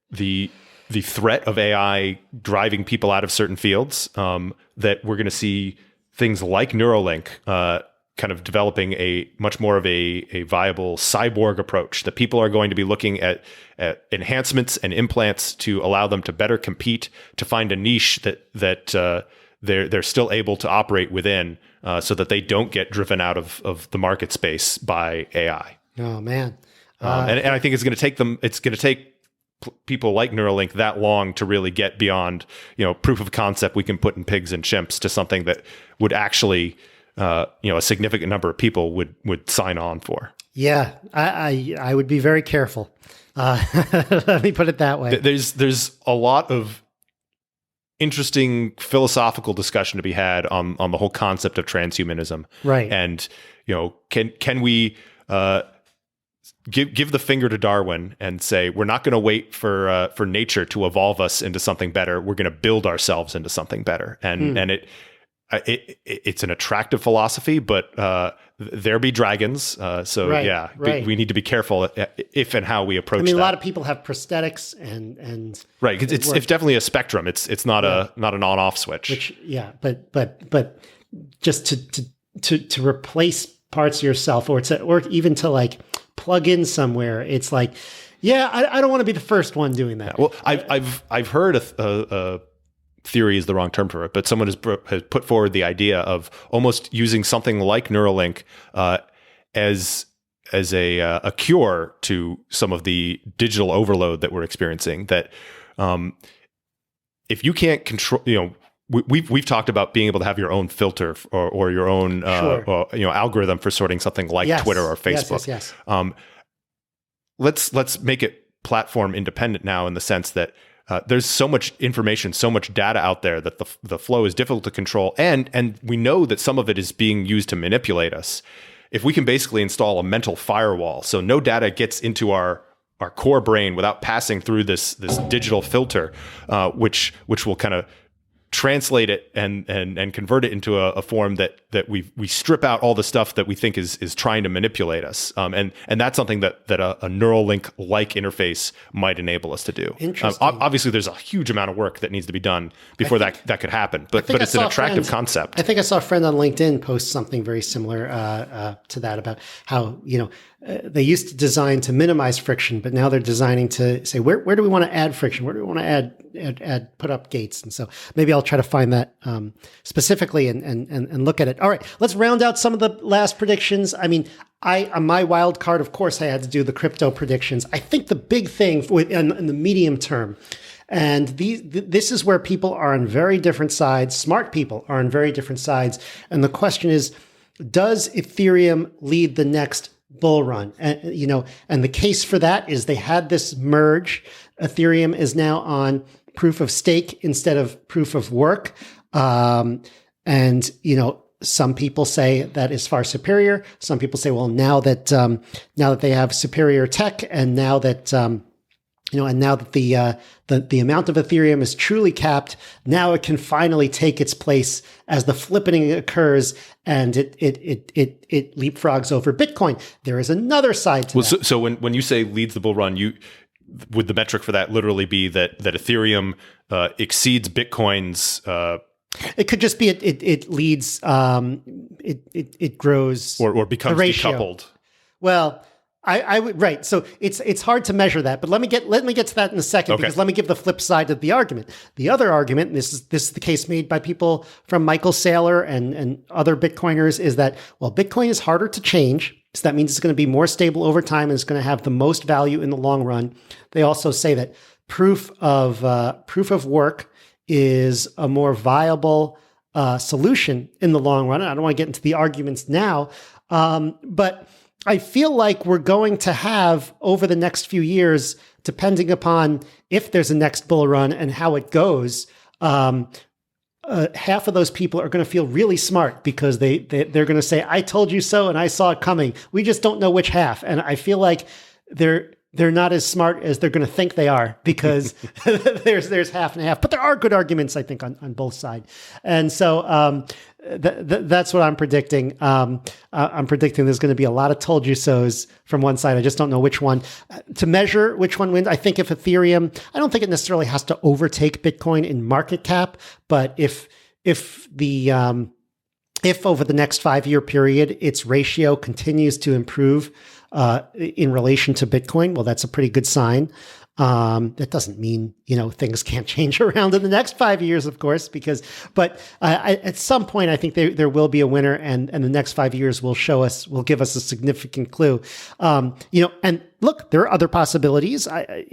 Speaker 3: the the threat of AI driving people out of certain fields, that we're going to see things like Neuralink kind of developing a much more of a viable cyborg approach, that people are going to be looking at enhancements and implants to allow them to better compete, to find a niche that they're still able to operate within, so that they don't get driven out of the market space by AI.
Speaker 1: Oh man.
Speaker 3: And I think it's going to take people like Neuralink that long to really get beyond, proof of concept we can put in pigs and chimps to something that would actually, a significant number of people would sign on for.
Speaker 1: Yeah, I would be very careful. Let me put it that way.
Speaker 3: There's a lot of interesting philosophical discussion to be had on the whole concept of transhumanism.
Speaker 1: Right.
Speaker 3: And, can we give the finger to Darwin and say, we're not going to wait for nature to evolve us into something better. We're going to build ourselves into something better. And it's an attractive philosophy, but there be dragons. We need to be careful if and how we approach that.
Speaker 1: A lot of people have prosthetics and
Speaker 3: right. It's definitely a spectrum. It's not not an on-off switch.
Speaker 1: But just to replace parts of yourself, or even to like plug in somewhere, it's like, I don't want to be the first one doing that.
Speaker 3: Well, I've heard a theory is the wrong term for it, but someone has put forward the idea of almost using something like Neuralink as a cure to some of the digital overload that we're experiencing. That if you can't control, we've talked about being able to have your own filter or your own algorithm for sorting something like Twitter or Facebook.
Speaker 1: Yes.
Speaker 3: Let's make it platform independent now, in the sense that there's so much information, so much data out there that the flow is difficult to control, and we know that some of it is being used to manipulate us. If we can basically install a mental firewall, so no data gets into our core brain without passing through this digital filter, which will kind of translate it and convert it into a form that we strip out all the stuff that we think is trying to manipulate us. And that's something that a Neuralink like interface might enable us to do.
Speaker 1: Interesting.
Speaker 3: Obviously there's a huge amount of work that needs to be done before that could happen, but it's an attractive concept.
Speaker 1: I think I saw a friend on LinkedIn post something very similar to that, about how, they used to design to minimize friction, but now they're designing to say, where do we want to add friction? Where do we want to put up gates? And so maybe I'll try to find that specifically and look at it. All right, let's round out some of the last predictions. On my wild card, of course, I had to do the crypto predictions. I think the big thing in the medium term, and this is where people are on very different sides. Smart people are on very different sides. And the question is, does Ethereum lead the next bull run? And the case for that is they had this merge. Ethereum is now on proof of stake instead of proof of work. Some people say that is far superior. Some people say, well, now that they have superior tech, and now that the amount of Ethereum is truly capped, now it can finally take its place as the flippening occurs, and it leapfrogs over Bitcoin. There is another side to that.
Speaker 3: So when you say leads the bull run, would the metric for that literally be that Ethereum exceeds Bitcoin's?
Speaker 1: It could just be it leads, it grows,
Speaker 3: or becomes decoupled.
Speaker 1: Well, I would, right. So it's hard to measure that, but let me get to that in a second, because let me give the flip side of the argument. The other argument, and this is the case made by people from Michael Saylor and other Bitcoiners, is that, well, Bitcoin is harder to change. So that means it's going to be more stable over time, and it's going to have the most value in the long run. They also say that proof of work is a more viable solution in the long run. I don't want to get into the arguments now, but I feel like we're going to have, over the next few years, depending upon if there's a next bull run and how it goes, half of those people are going to feel really smart, because they're going to say, I told you so and I saw it coming. We just don't know which half. And I feel like they're not as smart as they're going to think they are, because there's half and half. But there are good arguments, I think, on both sides. And so that's what I'm predicting. I'm predicting there's going to be a lot of told you so's from one side. I just don't know which one. To measure which one wins, I think if Ethereum, I don't think it necessarily has to overtake Bitcoin in market cap, but if over the next 5-year period, its ratio continues to improve in relation to Bitcoin, well, that's a pretty good sign. That doesn't mean, things can't change around in the next 5 years, of course, but at some point, I think there will be a winner, and the next 5 years will give us a significant clue. And look, there are other possibilities. I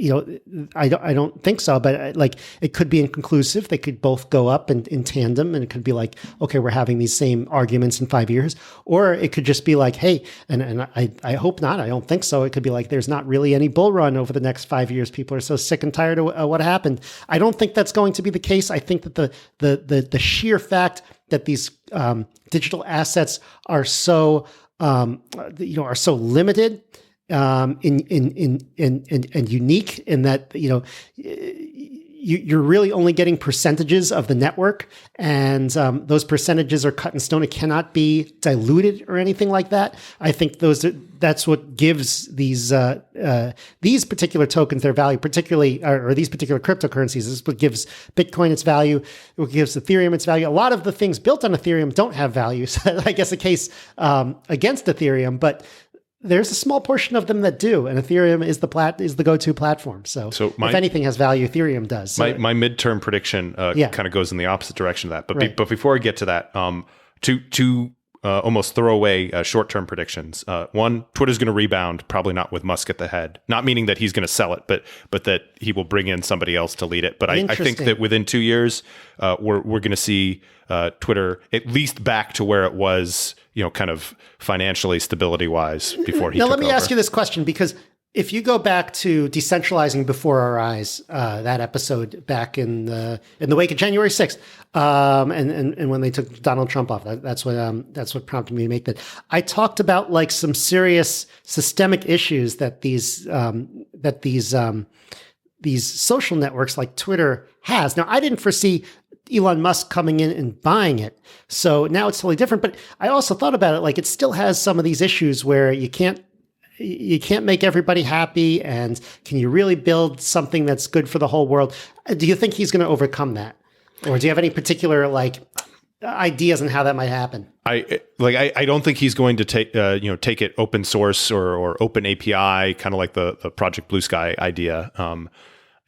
Speaker 1: don't think so, but it could be inconclusive. They could both go up in tandem, and it could be like, okay, we're having these same arguments in 5 years, or it could just be like, hey, and I hope not. I don't think so. It could be like, there's not really any bull run over the next 5 years. People are so sick and tired of what happened. I don't think that's going to be the case. I think that the sheer fact that these digital assets are so are so limited and unique in that you're really only getting percentages of the network, and those percentages are cut in stone. It cannot be diluted or anything like that. I think that's what gives these particular tokens their value, particularly, or these particular cryptocurrencies. This is what gives Bitcoin its value. What gives Ethereum its value. A lot of the things built on Ethereum don't have value. So I guess a case against Ethereum, but there's a small portion of them that do, and Ethereum is the go-to platform. So if anything has value, Ethereum does. So
Speaker 3: my midterm prediction kind of goes in the opposite direction of that. But but before I get to that, two almost throwaway short-term predictions. One, Twitter's going to rebound, probably not with Musk at the head. Not meaning that he's going to sell it, but that he will bring in somebody else to lead it. But I think that within 2 years, we're going to see Twitter at least back to where it was, kind of financially, stability-wise, before he took over.
Speaker 1: Now, let me ask you this question, because if you go back to Decentralizing Before Our Eyes, that episode back in the wake of January 6th, and when they took Donald Trump off, that's what prompted me to make that. I talked about like some serious systemic issues that these social networks like Twitter has. Now, I didn't foresee Elon Musk coming in and buying it, so now it's totally different. But I also thought about it, like it still has some of these issues where you can't make everybody happy, and can you really build something that's good for the whole world? Do you think he's going to overcome that, or do you have any particular ideas on how that might happen?
Speaker 3: I don't think he's going to take it open source or open API, kind of like the Project Blue Sky idea.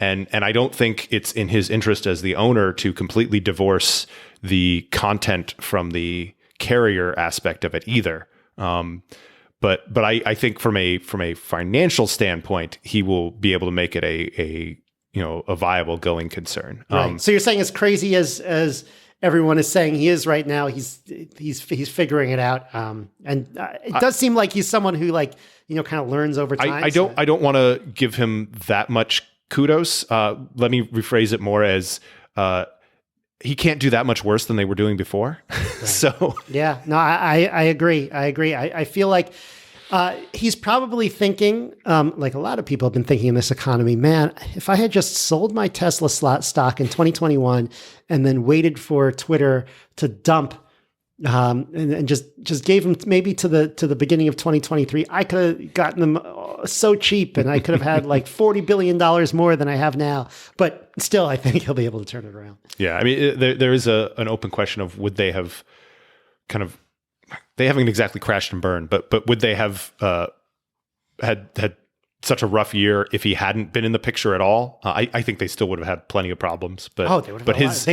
Speaker 3: And I don't think it's in his interest as the owner to completely divorce the content from the carrier aspect of it either. But I think from a financial standpoint, he will be able to make it a viable going concern.
Speaker 1: Right. So you're saying, as crazy as everyone is saying he is right now, he's figuring it out. And it does seem like he's someone who kind of learns over time.
Speaker 3: I don't want to give him that much kudos. Let me rephrase it more as he can't do that much worse than they were doing before. Right. So
Speaker 1: yeah, no, I agree. I feel like he's probably thinking, like a lot of people have been thinking in this economy, man, if I had just sold my Tesla stock in 2021 and then waited for Twitter to dump, and just gave them maybe to the beginning of 2023, I could have gotten them so cheap, and I could have had like $40 billion more than I have now. But still, I think he'll be able to turn it around.
Speaker 3: Yeah, I mean, there is an open question of would they have they haven't exactly crashed and burned, but would they have had such a rough year if he hadn't been in the picture at all? I think they still would have had plenty of problems, but his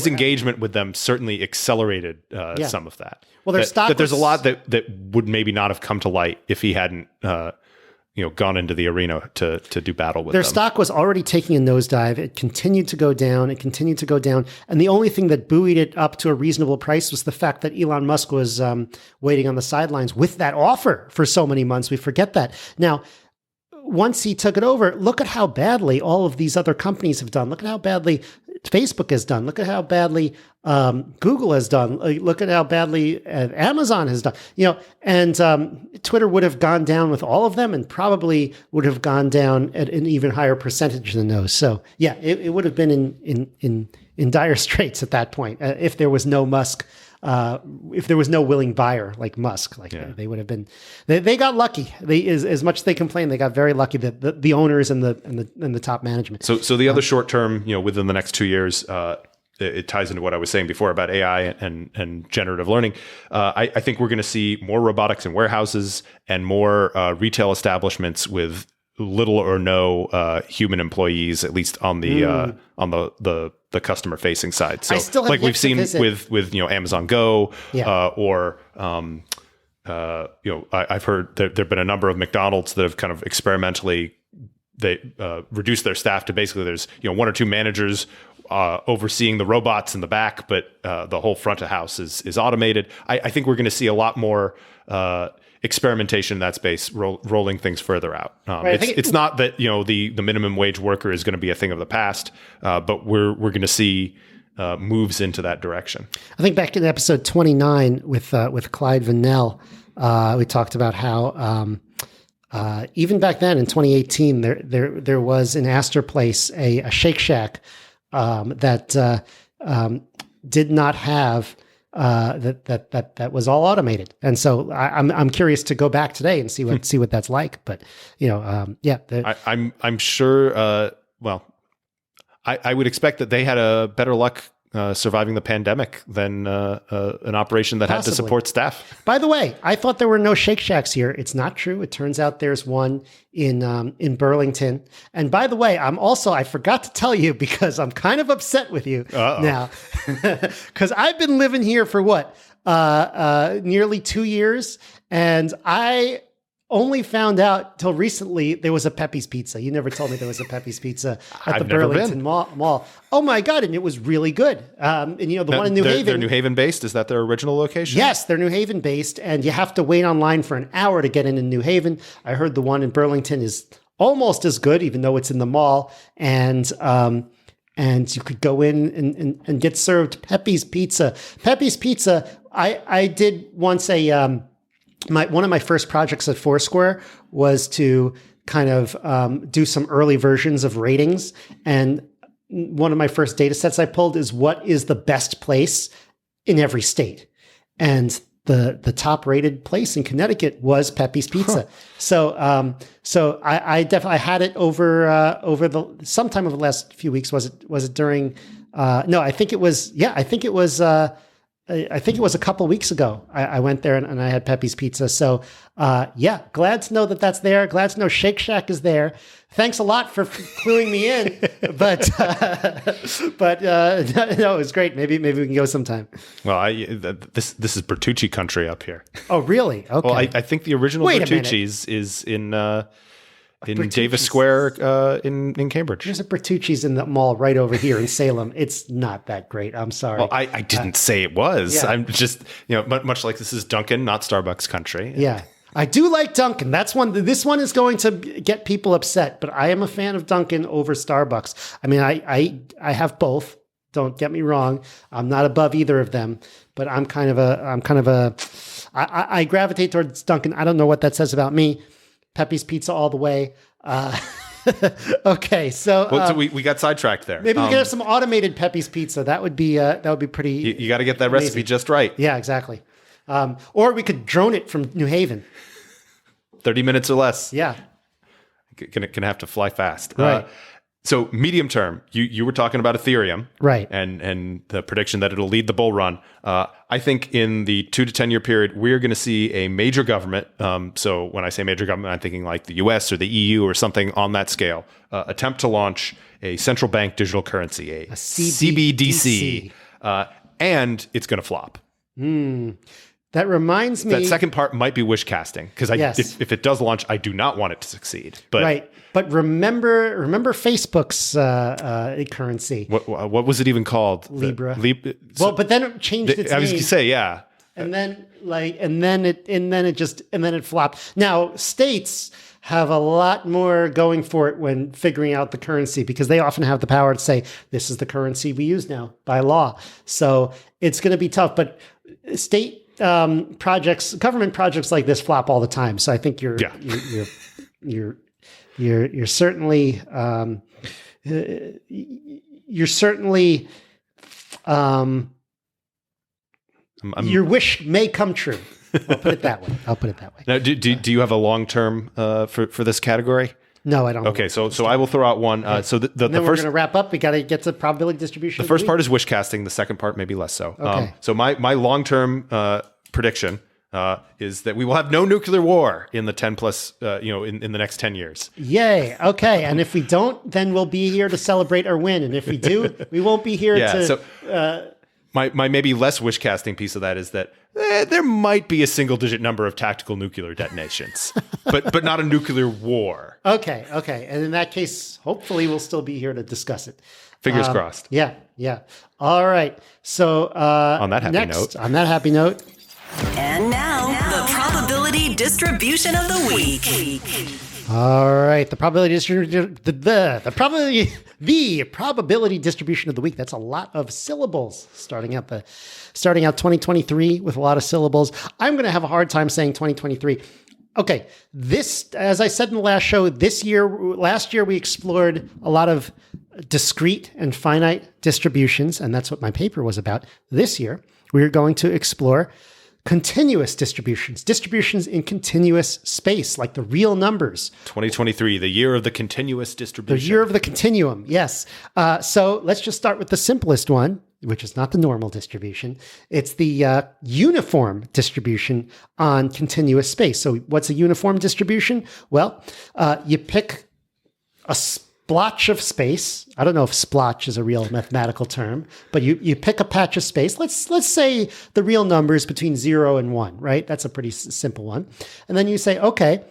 Speaker 3: engagement with them certainly accelerated some of that.
Speaker 1: Well,
Speaker 3: there's a lot that would maybe not have come to light if he hadn't gone into the arena to do battle with them.
Speaker 1: Their stock was already taking a nosedive. It continued to go down. And the only thing that buoyed it up to a reasonable price was the fact that Elon Musk was waiting on the sidelines with that offer for so many months. We forget that. Now, once he took it over, look at how badly all of these other companies have done. Look at how badly Facebook has done. Look at how badly Google has done. Look at how badly Amazon has done. And Twitter would have gone down with all of them, and probably would have gone down at an even higher percentage than those. So yeah, it would have been in dire straits at that point if there was no Musk. If there was no willing buyer like Musk, they would have been. They got lucky. As much as they complain, they got very lucky that the owners and the top management.
Speaker 3: So the other short term, within the next 2 years, it ties into what I was saying before about AI and generative learning. I think we're going to see more robotics in warehouses and more retail establishments with little or no human employees, at least on the customer facing side. So like we've seen with Amazon Go, or I've heard there've been a number of McDonald's that have kind of experimentally reduced their staff to basically there's one or two managers overseeing the robots in the back, but the whole front of house is automated. I think we're going to see a lot more experimentation in that space, rolling things further out. It's not that the minimum wage worker is going to be a thing of the past, but we're going to see moves into that direction. I
Speaker 1: think back in episode 29 with Clyde Vanell, we talked about how even back then in 2018 there was in Astor Place a Shake Shack that did not have. That was all automated, and so I'm curious to go back today and see what that's like. But
Speaker 3: I'm sure. I would expect that they had a better luck surviving the pandemic than an operation that had to support staff.
Speaker 1: By the way, I thought there were no Shake Shacks here. It's not true. It turns out there's one in Burlington. And by the way, I forgot to tell you because I'm kind of upset with you now, because I've been living here for nearly 2 years, and I only found out till recently there was a Pepe's Pizza. You never told me there was a Pepe's Pizza at the Burlington Mall. Oh my God. And it was really good. And the one in New Haven.
Speaker 3: They're New Haven based. Is that their original location?
Speaker 1: Yes, they're New Haven based, and you have to wait online for an hour to get in New Haven. I heard the one in Burlington is almost as good, even though it's in the mall. And you could go in and get served Pepe's Pizza. Pepe's Pizza, I did once one of my first projects at Foursquare was to kind of do some early versions of ratings. And one of my first data sets I pulled is what is the best place in every state. And the top rated place in Connecticut was Pepe's Pizza. Huh. So I definitely had it over sometime over the last few weeks. Was it during, no, I think it was a couple of weeks ago. I went there and I had Pepe's Pizza. So, glad to know that that's there. Glad to know Shake Shack is there. Thanks a lot for cluing me in. But no, it was great. Maybe we can go sometime.
Speaker 3: Well, this is Bertucci country up here.
Speaker 1: Oh, really? Okay.
Speaker 3: Well, I think the original Bertucci's is in Davis Square in Cambridge.
Speaker 1: There's a Bertucci's in the mall right over here in Salem. It's not that great. I'm sorry.
Speaker 3: Well, I didn't say it was. Yeah. I'm just, much like this is Dunkin', not Starbucks country.
Speaker 1: Yeah. I do like Dunkin'. This one is going to get people upset, but I am a fan of Dunkin' over Starbucks. I mean, I have both. Don't get me wrong. I'm not above either of them, but I gravitate towards Dunkin'. I don't know what that says about me. Pepe's Pizza all the way. Okay, so
Speaker 3: we got sidetracked there.
Speaker 1: Maybe we could have some automated Pepe's Pizza. That would be pretty.
Speaker 3: You got to get that amazing recipe just right.
Speaker 1: Yeah, exactly. Or we could drone it from New Haven.
Speaker 3: 30 minutes or less.
Speaker 1: Yeah,
Speaker 3: gonna have to fly fast.
Speaker 1: Right.
Speaker 3: So medium term, you were talking about Ethereum,
Speaker 1: right?
Speaker 3: And the prediction that it'll lead the bull run. I think in the 2 to 10 year period, we're going to see a major government. So when I say major government, I'm thinking like the US or the EU or something on that scale, attempt to launch a central bank digital currency, a CBDC, and it's going to flop.
Speaker 1: That reminds me.
Speaker 3: That second part might be wish casting because if it does launch, I do not want it to succeed. But
Speaker 1: right. But remember Facebook's currency.
Speaker 3: What was it even called?
Speaker 1: Libra. But then it changed its name.
Speaker 3: I was going to say, yeah.
Speaker 1: And then it flopped. Now states have a lot more going for it when figuring out the currency, because they often have the power to say, this is the currency we use now by law. So it's going to be tough, but state projects, government projects like this flop all the time. So I think you're certainly, your wish may come true. I'll put it that way.
Speaker 3: Now, do you have a long-term for this category?
Speaker 1: No, I don't.
Speaker 3: Okay, so I will throw out one. So the
Speaker 1: then
Speaker 3: first,
Speaker 1: we're going to wrap up. We got to get to probability distribution.
Speaker 3: The first part is wish casting. The second part maybe less so.
Speaker 1: Okay.
Speaker 3: So my long-term prediction is that we will have no nuclear war in the 10 plus, in the next 10 years.
Speaker 1: Yay. Okay. And if we don't, then we'll be here to celebrate our win. And if we do, we won't be here to.
Speaker 3: So, my maybe less wish casting piece of that is that there might be a single digit number of tactical nuclear detonations, but not a nuclear war.
Speaker 1: Okay. And in that case, hopefully we'll still be here to discuss it.
Speaker 3: Fingers crossed.
Speaker 1: Yeah. All right. So
Speaker 3: on that happy note.
Speaker 4: And now, the probability distribution of the week.
Speaker 1: All right, the probability distribution, the probability distribution of the week. That's a lot of syllables. Starting out 2023 with a lot of syllables. I'm going to have a hard time saying 2023. Okay, this, as I said in the last show, last year we explored a lot of discrete and finite distributions, and that's what my paper was about. This year we are going to explore continuous distributions in continuous space, like the real numbers.
Speaker 3: 2023, the year of the continuous distribution.
Speaker 1: The year of the continuum, yes. So let's just start with the simplest one, which is not the normal distribution. It's the uniform distribution on continuous space. So what's a uniform distribution? Well, you pick a splotch of space. I don't know if splotch is a real mathematical term, but you pick a patch of space. Let's say the real numbers between 0 and 1, right? That's a pretty simple one. And then you say, okay,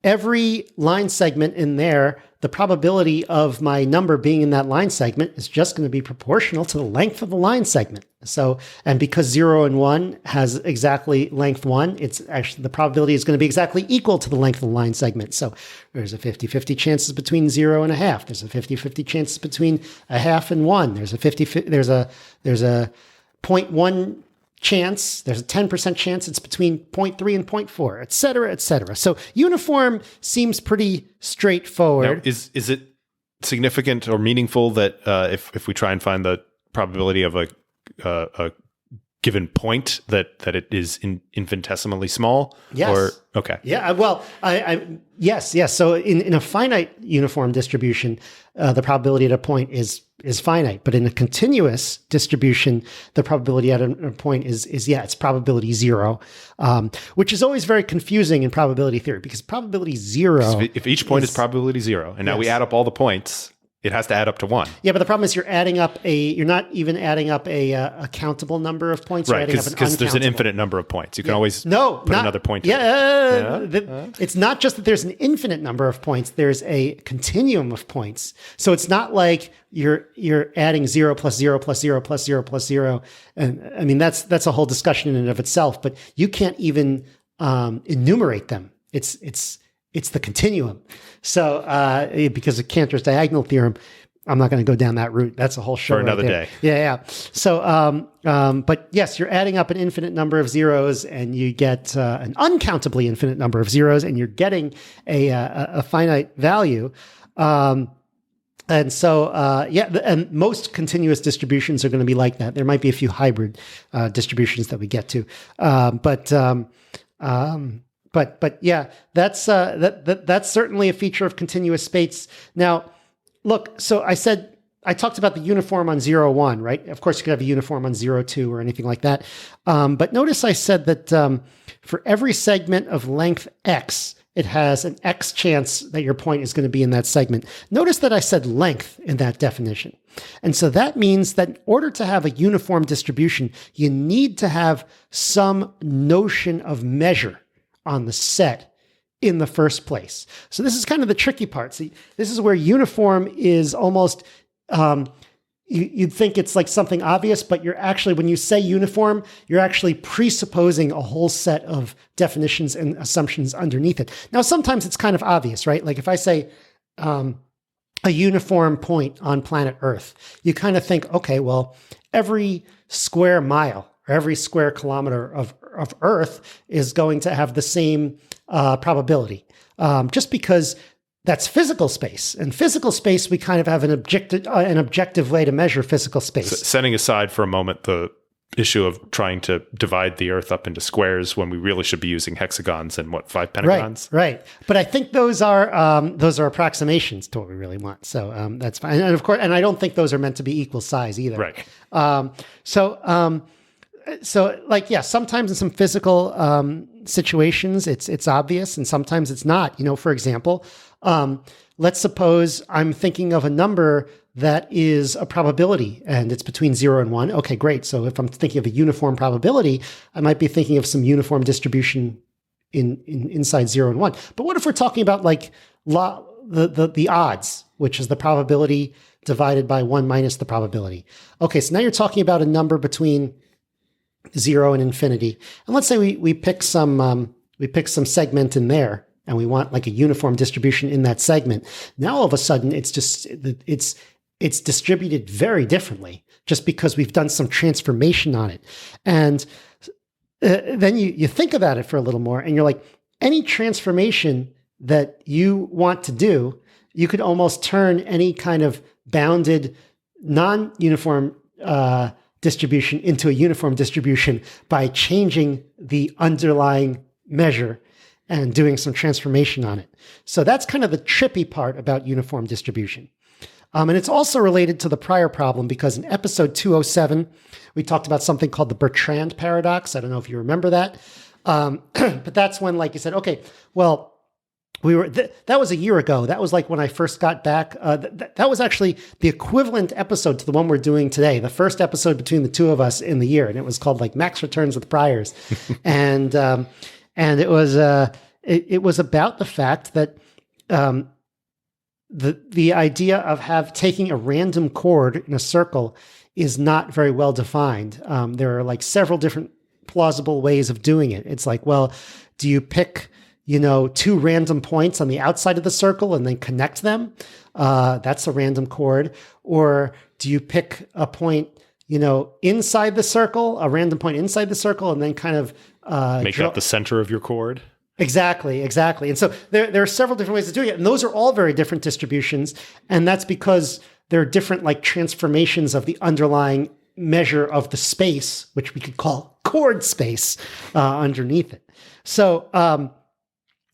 Speaker 1: every line segment in there, the probability of my number being in that line segment is just going to be proportional to the length of the line segment. So, and because 0 and 1 has exactly length 1, it's actually, the probability is going to be exactly equal to the length of the line segment. So there's a 50-50 chances between 0 and a half. There's a 50-50 chances between a half and 1. There's a 0.1 chance, there's a 10% chance it's between 0.3 and 0.4, et cetera, et cetera. So uniform seems pretty straightforward.
Speaker 3: Now, is it significant or meaningful that if we try and find the probability of a given point that it is infinitesimally small?
Speaker 1: Yes.
Speaker 3: Or, okay.
Speaker 1: Yeah. Well, yes. So in a finite uniform distribution, the probability at a point is finite, but in a continuous distribution, the probability at a point is it's probability 0, which is always very confusing in probability theory, because probability 0.
Speaker 3: If each point is probability 0, and now we add up all the points, it has to add up to 1.
Speaker 1: Yeah, but the problem is you're not even adding up a countable number of points.
Speaker 3: Right, because there's an infinite number of points. You can always put another point in.
Speaker 1: It's not just that there's an infinite number of points. There's a continuum of points. So it's not like you're adding 0 plus 0 plus 0 plus 0 plus 0. And I mean, that's a whole discussion in and of itself, but you can't even enumerate them. It's the continuum. So because of Cantor's diagonal theorem, I'm not going to go down that route. That's a whole show
Speaker 3: for another day.
Speaker 1: Yeah. So, but yes, you're adding up an infinite number of zeros, and you get an uncountably infinite number of zeros, and you're getting a finite value. And so, and most continuous distributions are going to be like that. There might be a few hybrid distributions that we get to, but yeah, that's certainly a feature of continuous space. Now, look, so I talked about the uniform on 0, 1, right? Of course, you could have a uniform on 0, 2 or anything like that. But notice I said that for every segment of length x, it has an x chance that your point is going to be in that segment. Notice that I said length in that definition. And so that means that in order to have a uniform distribution, you need to have some notion of measure on the set in the first place. So this is kind of the tricky part. See, this is where uniform is almost you'd think it's like something obvious, but you're actually, when you say uniform, you're actually presupposing a whole set of definitions and assumptions underneath it. Now, sometimes it's kind of obvious, right? Like if I say a uniform point on planet Earth, you kind of think, okay, well, every square mile or every square kilometer of Earth is going to have the same probability, just because that's physical space. And physical space, we kind of have an objective way to measure physical space. So
Speaker 3: setting aside for a moment the issue of trying to divide the Earth up into squares when we really should be using hexagons and 5 pentagons.
Speaker 1: Right. But I think those are approximations to what we really want. So that's fine. And of course, and I don't think those are meant to be equal size either.
Speaker 3: Right.
Speaker 1: So like, yeah, sometimes in some physical situations, it's obvious, and sometimes it's not. For example, let's suppose I'm thinking of a number that is a probability, and it's between 0 and 1. Okay, great. So if I'm thinking of a uniform probability, I might be thinking of some uniform distribution inside 0 and 1. But what if we're talking about like the odds, which is the probability divided by 1 minus the probability? Okay, so now you're talking about a number between 0 and infinity. And let's say we pick some segment in there, and we want like a uniform distribution in that segment. Now all of a sudden it's distributed very differently just because we've done some transformation on it. And then you think about it for a little more, and you're like, any transformation that you want to do, you could almost turn any kind of bounded non-uniform distribution into a uniform distribution by changing the underlying measure and doing some transformation on it. So that's kind of the trippy part about uniform distribution. And it's also related to the prior problem, because in episode 207, we talked about something called the Bertrand paradox. I don't know if you remember that. But that's when, like you said, okay, well, that was a year ago. That was like when I first got back. That was actually the equivalent episode to the one we're doing today, the first episode between the two of us in the year. And it was called like Max Returns with Priors. And it was about the fact that the idea of taking a random chord in a circle is not very well defined. There are like several different plausible ways of doing it. It's like, well, do you pick, 2 random points on the outside of the circle and then connect them? That's a random chord. Or do you pick a point, inside the circle, a random point inside the circle, and then kind of
Speaker 3: make that the center of your chord?
Speaker 1: Exactly. And so there are several different ways of doing it. And those are all very different distributions. And that's because there are different like transformations of the underlying measure of the space, which we could call chord space, underneath it.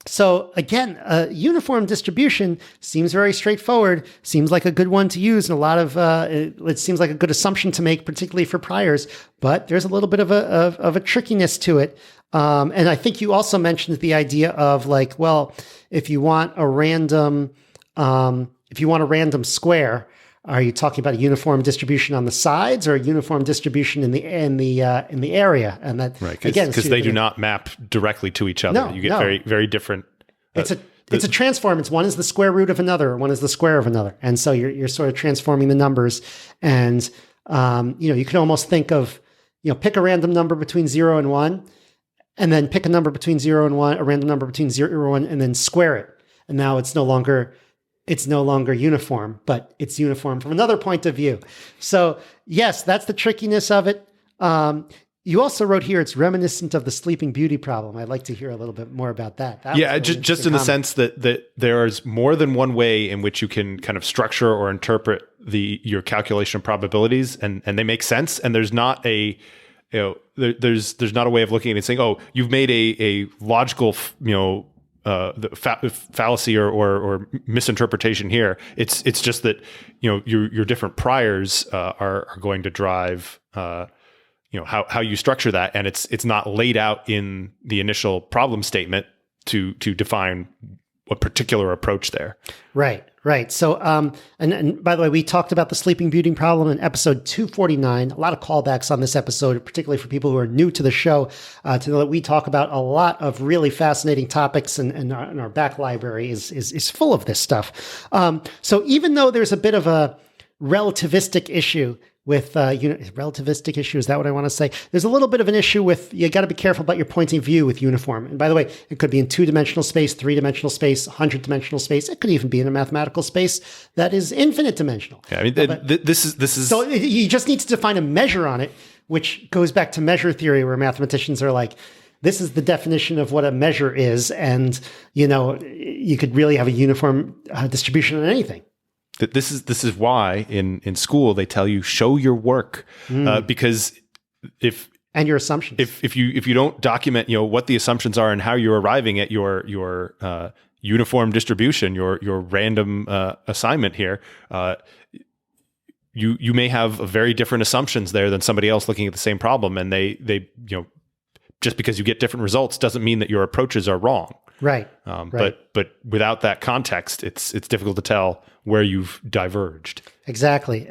Speaker 1: So again, uniform distribution seems very straightforward, seems like a good one to use, and a lot of it seems like a good assumption to make, particularly for priors. But there's a little bit of a trickiness to it. And I think you also mentioned the idea of like, well, if you want a random square, are you talking about a uniform distribution on the sides or a uniform distribution in the area? And that,
Speaker 3: right,
Speaker 1: again,
Speaker 3: because they do not map directly to each other. You get very, very different.
Speaker 1: It's a transform. It's one is the square root of another, one is the square of another, and so you're sort of transforming the numbers. And you can almost think of pick a random number between 0 and 1, and then pick a number between 0 and 1, a random number between 0 and 1, and then square it. And now it's no longer uniform, but it's uniform from another point of view. So yes, that's the trickiness of it. You also wrote here, it's reminiscent of the Sleeping Beauty problem. I'd like to hear a little bit more about that.
Speaker 3: Just in the sense that there is more than one way in which you can kind of structure or interpret your calculation of probabilities, and they make sense. And there's not a there's not a way of looking at it and saying, oh, you've made a logical the fallacy or misinterpretation here. It's just that your different priors are going to drive how you structure that, and it's not laid out in the initial problem statement to define a particular approach there. Right. So, and by the way, we talked about the Sleeping Beauty problem in episode 249. A lot of callbacks on this episode, particularly for people who are new to the show, to know that we talk about a lot of really fascinating topics, and our back library is full of this stuff. So even though there's a bit of a
Speaker 1: relativistic issue with relativistic issue. Is that what I want to say? There's a little bit of an issue with, you got to be careful about your point of view with uniform. And by the way, it could be in 2-dimensional space, 3-dimensional space, 100-dimensional space. It could even be in a mathematical space that is infinite dimensional.
Speaker 3: Yeah, I mean, this is
Speaker 1: so you just need to define a measure on it, which goes back to measure theory, where mathematicians are like, this is the definition of what a measure is. And, you could really have a uniform distribution on anything.
Speaker 3: This is why in school they tell you show your work, because and
Speaker 1: your assumptions.
Speaker 3: If you don't document what the assumptions are and how you're arriving at your uniform distribution, your random assignment here, you may have very different assumptions there than somebody else looking at the same problem, and they just because you get different results doesn't mean that your approaches are wrong.
Speaker 1: Right.
Speaker 3: Right. But without that context, it's difficult to tell where you've diverged.
Speaker 1: Exactly.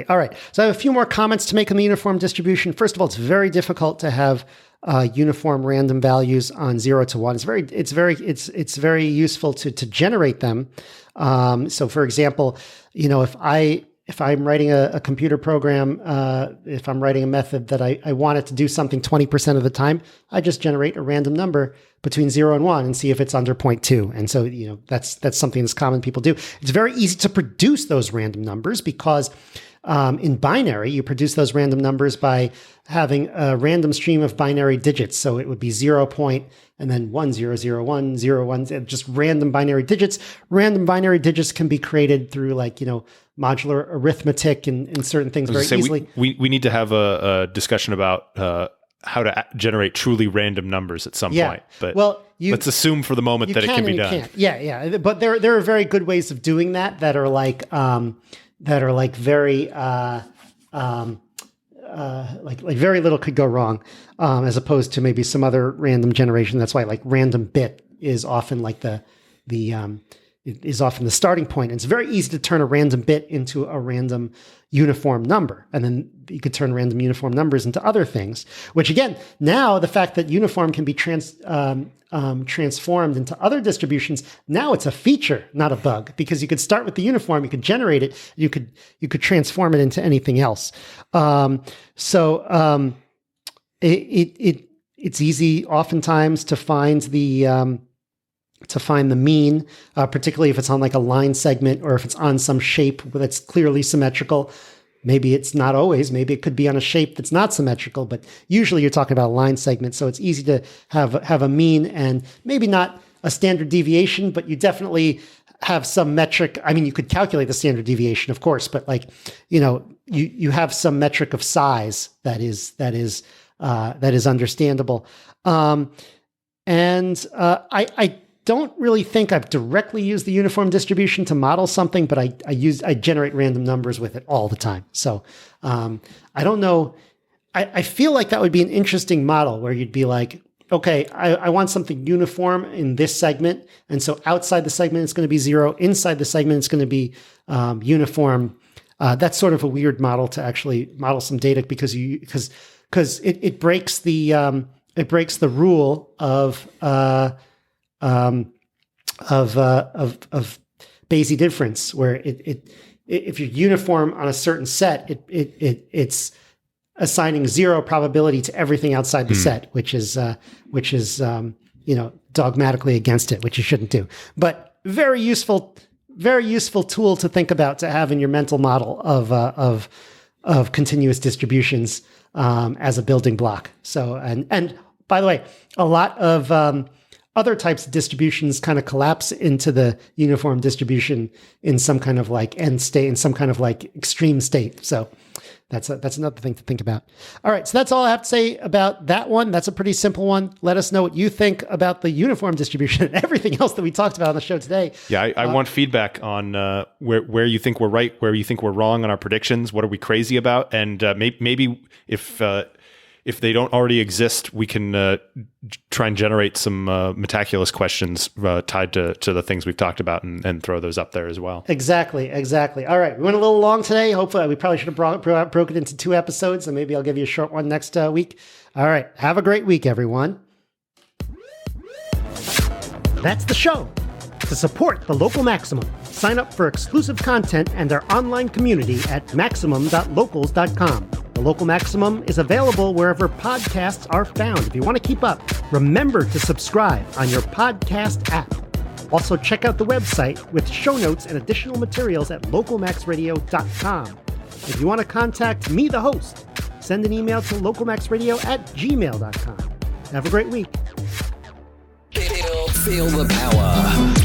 Speaker 1: All right. So I have a few more comments to make on the uniform distribution. First of all, it's very difficult to have uniform random values on 0 to 1. It's very useful to generate them. So for example, if I'm writing a computer program, if I'm writing a method that I want it to do something 20% of the time, I just generate a random number between 0 and 1 and see if it's under 0.2. And so, that's something that's common people do. It's very easy to produce those random numbers because in binary, you produce those random numbers by having a random stream of binary digits. So it would be 0 point and then 1 0 0 1 0 1, just random binary digits. Random binary digits can be created through modular arithmetic and certain things very easily.
Speaker 3: We need to have a discussion about how to generate truly random numbers at some point. But let's assume for the moment that it can be done.
Speaker 1: Can't. Yeah. But there are very good ways of doing that are very very little could go wrong, as opposed to maybe some other random generation. That's why random bit is often is often the starting point. And it's very easy to turn a random bit into a random uniform number. And then you could turn random uniform numbers into other things, which again, now the fact that uniform can be transformed into other distributions, now it's a feature, not a bug, because you could start with the uniform, you could generate it, you could transform it into anything else. It's easy oftentimes to find the mean, particularly if it's on a line segment or if it's on some shape that's clearly symmetrical. Maybe it's not always. Maybe it could be on a shape that's not symmetrical, but usually you're talking about a line segment. So it's easy to have a mean and maybe not a standard deviation, but you definitely have some metric. I mean, you could calculate the standard deviation, of course, but you have some metric of size that is understandable. I don't really think I've directly used the uniform distribution to model something, but I generate random numbers with it all the time. So I don't know. I feel like that would be an interesting model where you'd be like, okay, I want something uniform in this segment. And so outside the segment, it's going to be 0. Inside the segment, it's going to be uniform. That's sort of a weird model to actually model some data because it breaks the rule of Bayesian difference, where if you're uniform on a certain set, it's assigning 0 probability to everything outside the set, which is dogmatically against it, which you shouldn't do. But very useful tool to think about, to have in your mental model of continuous distributions as a building block. So and by the way, a lot of other types of distributions kind of collapse into the uniform distribution in some kind of end state, in some kind of extreme state. So that's another thing to think about. All right, so that's all I have to say about that one. That's a pretty simple one. Let us know what you think about the uniform distribution and everything else that we talked about on the show today.
Speaker 3: Yeah, I want feedback on where you think we're right, where you think we're wrong on our predictions. What are we crazy about? And maybe if they don't already exist, we can try and generate some meticulous questions tied to the things we've talked about and throw those up there as well.
Speaker 1: Exactly. All right. We went a little long today. Hopefully, we probably should have broke it into 2 episodes, and maybe I'll give you a short one next week. All right. Have a great week, everyone. That's the show. To support the Local Maximum, sign up for exclusive content and our online community at maximum.locals.com. The Local Maximum is available wherever podcasts are found. If you want to keep up, remember to subscribe on your podcast app. Also, check out the website with show notes and additional materials at localmaxradio.com. If you want to contact me, the host, send an email to localmaxradio@gmail.com. Have a great week.
Speaker 5: Feel the power.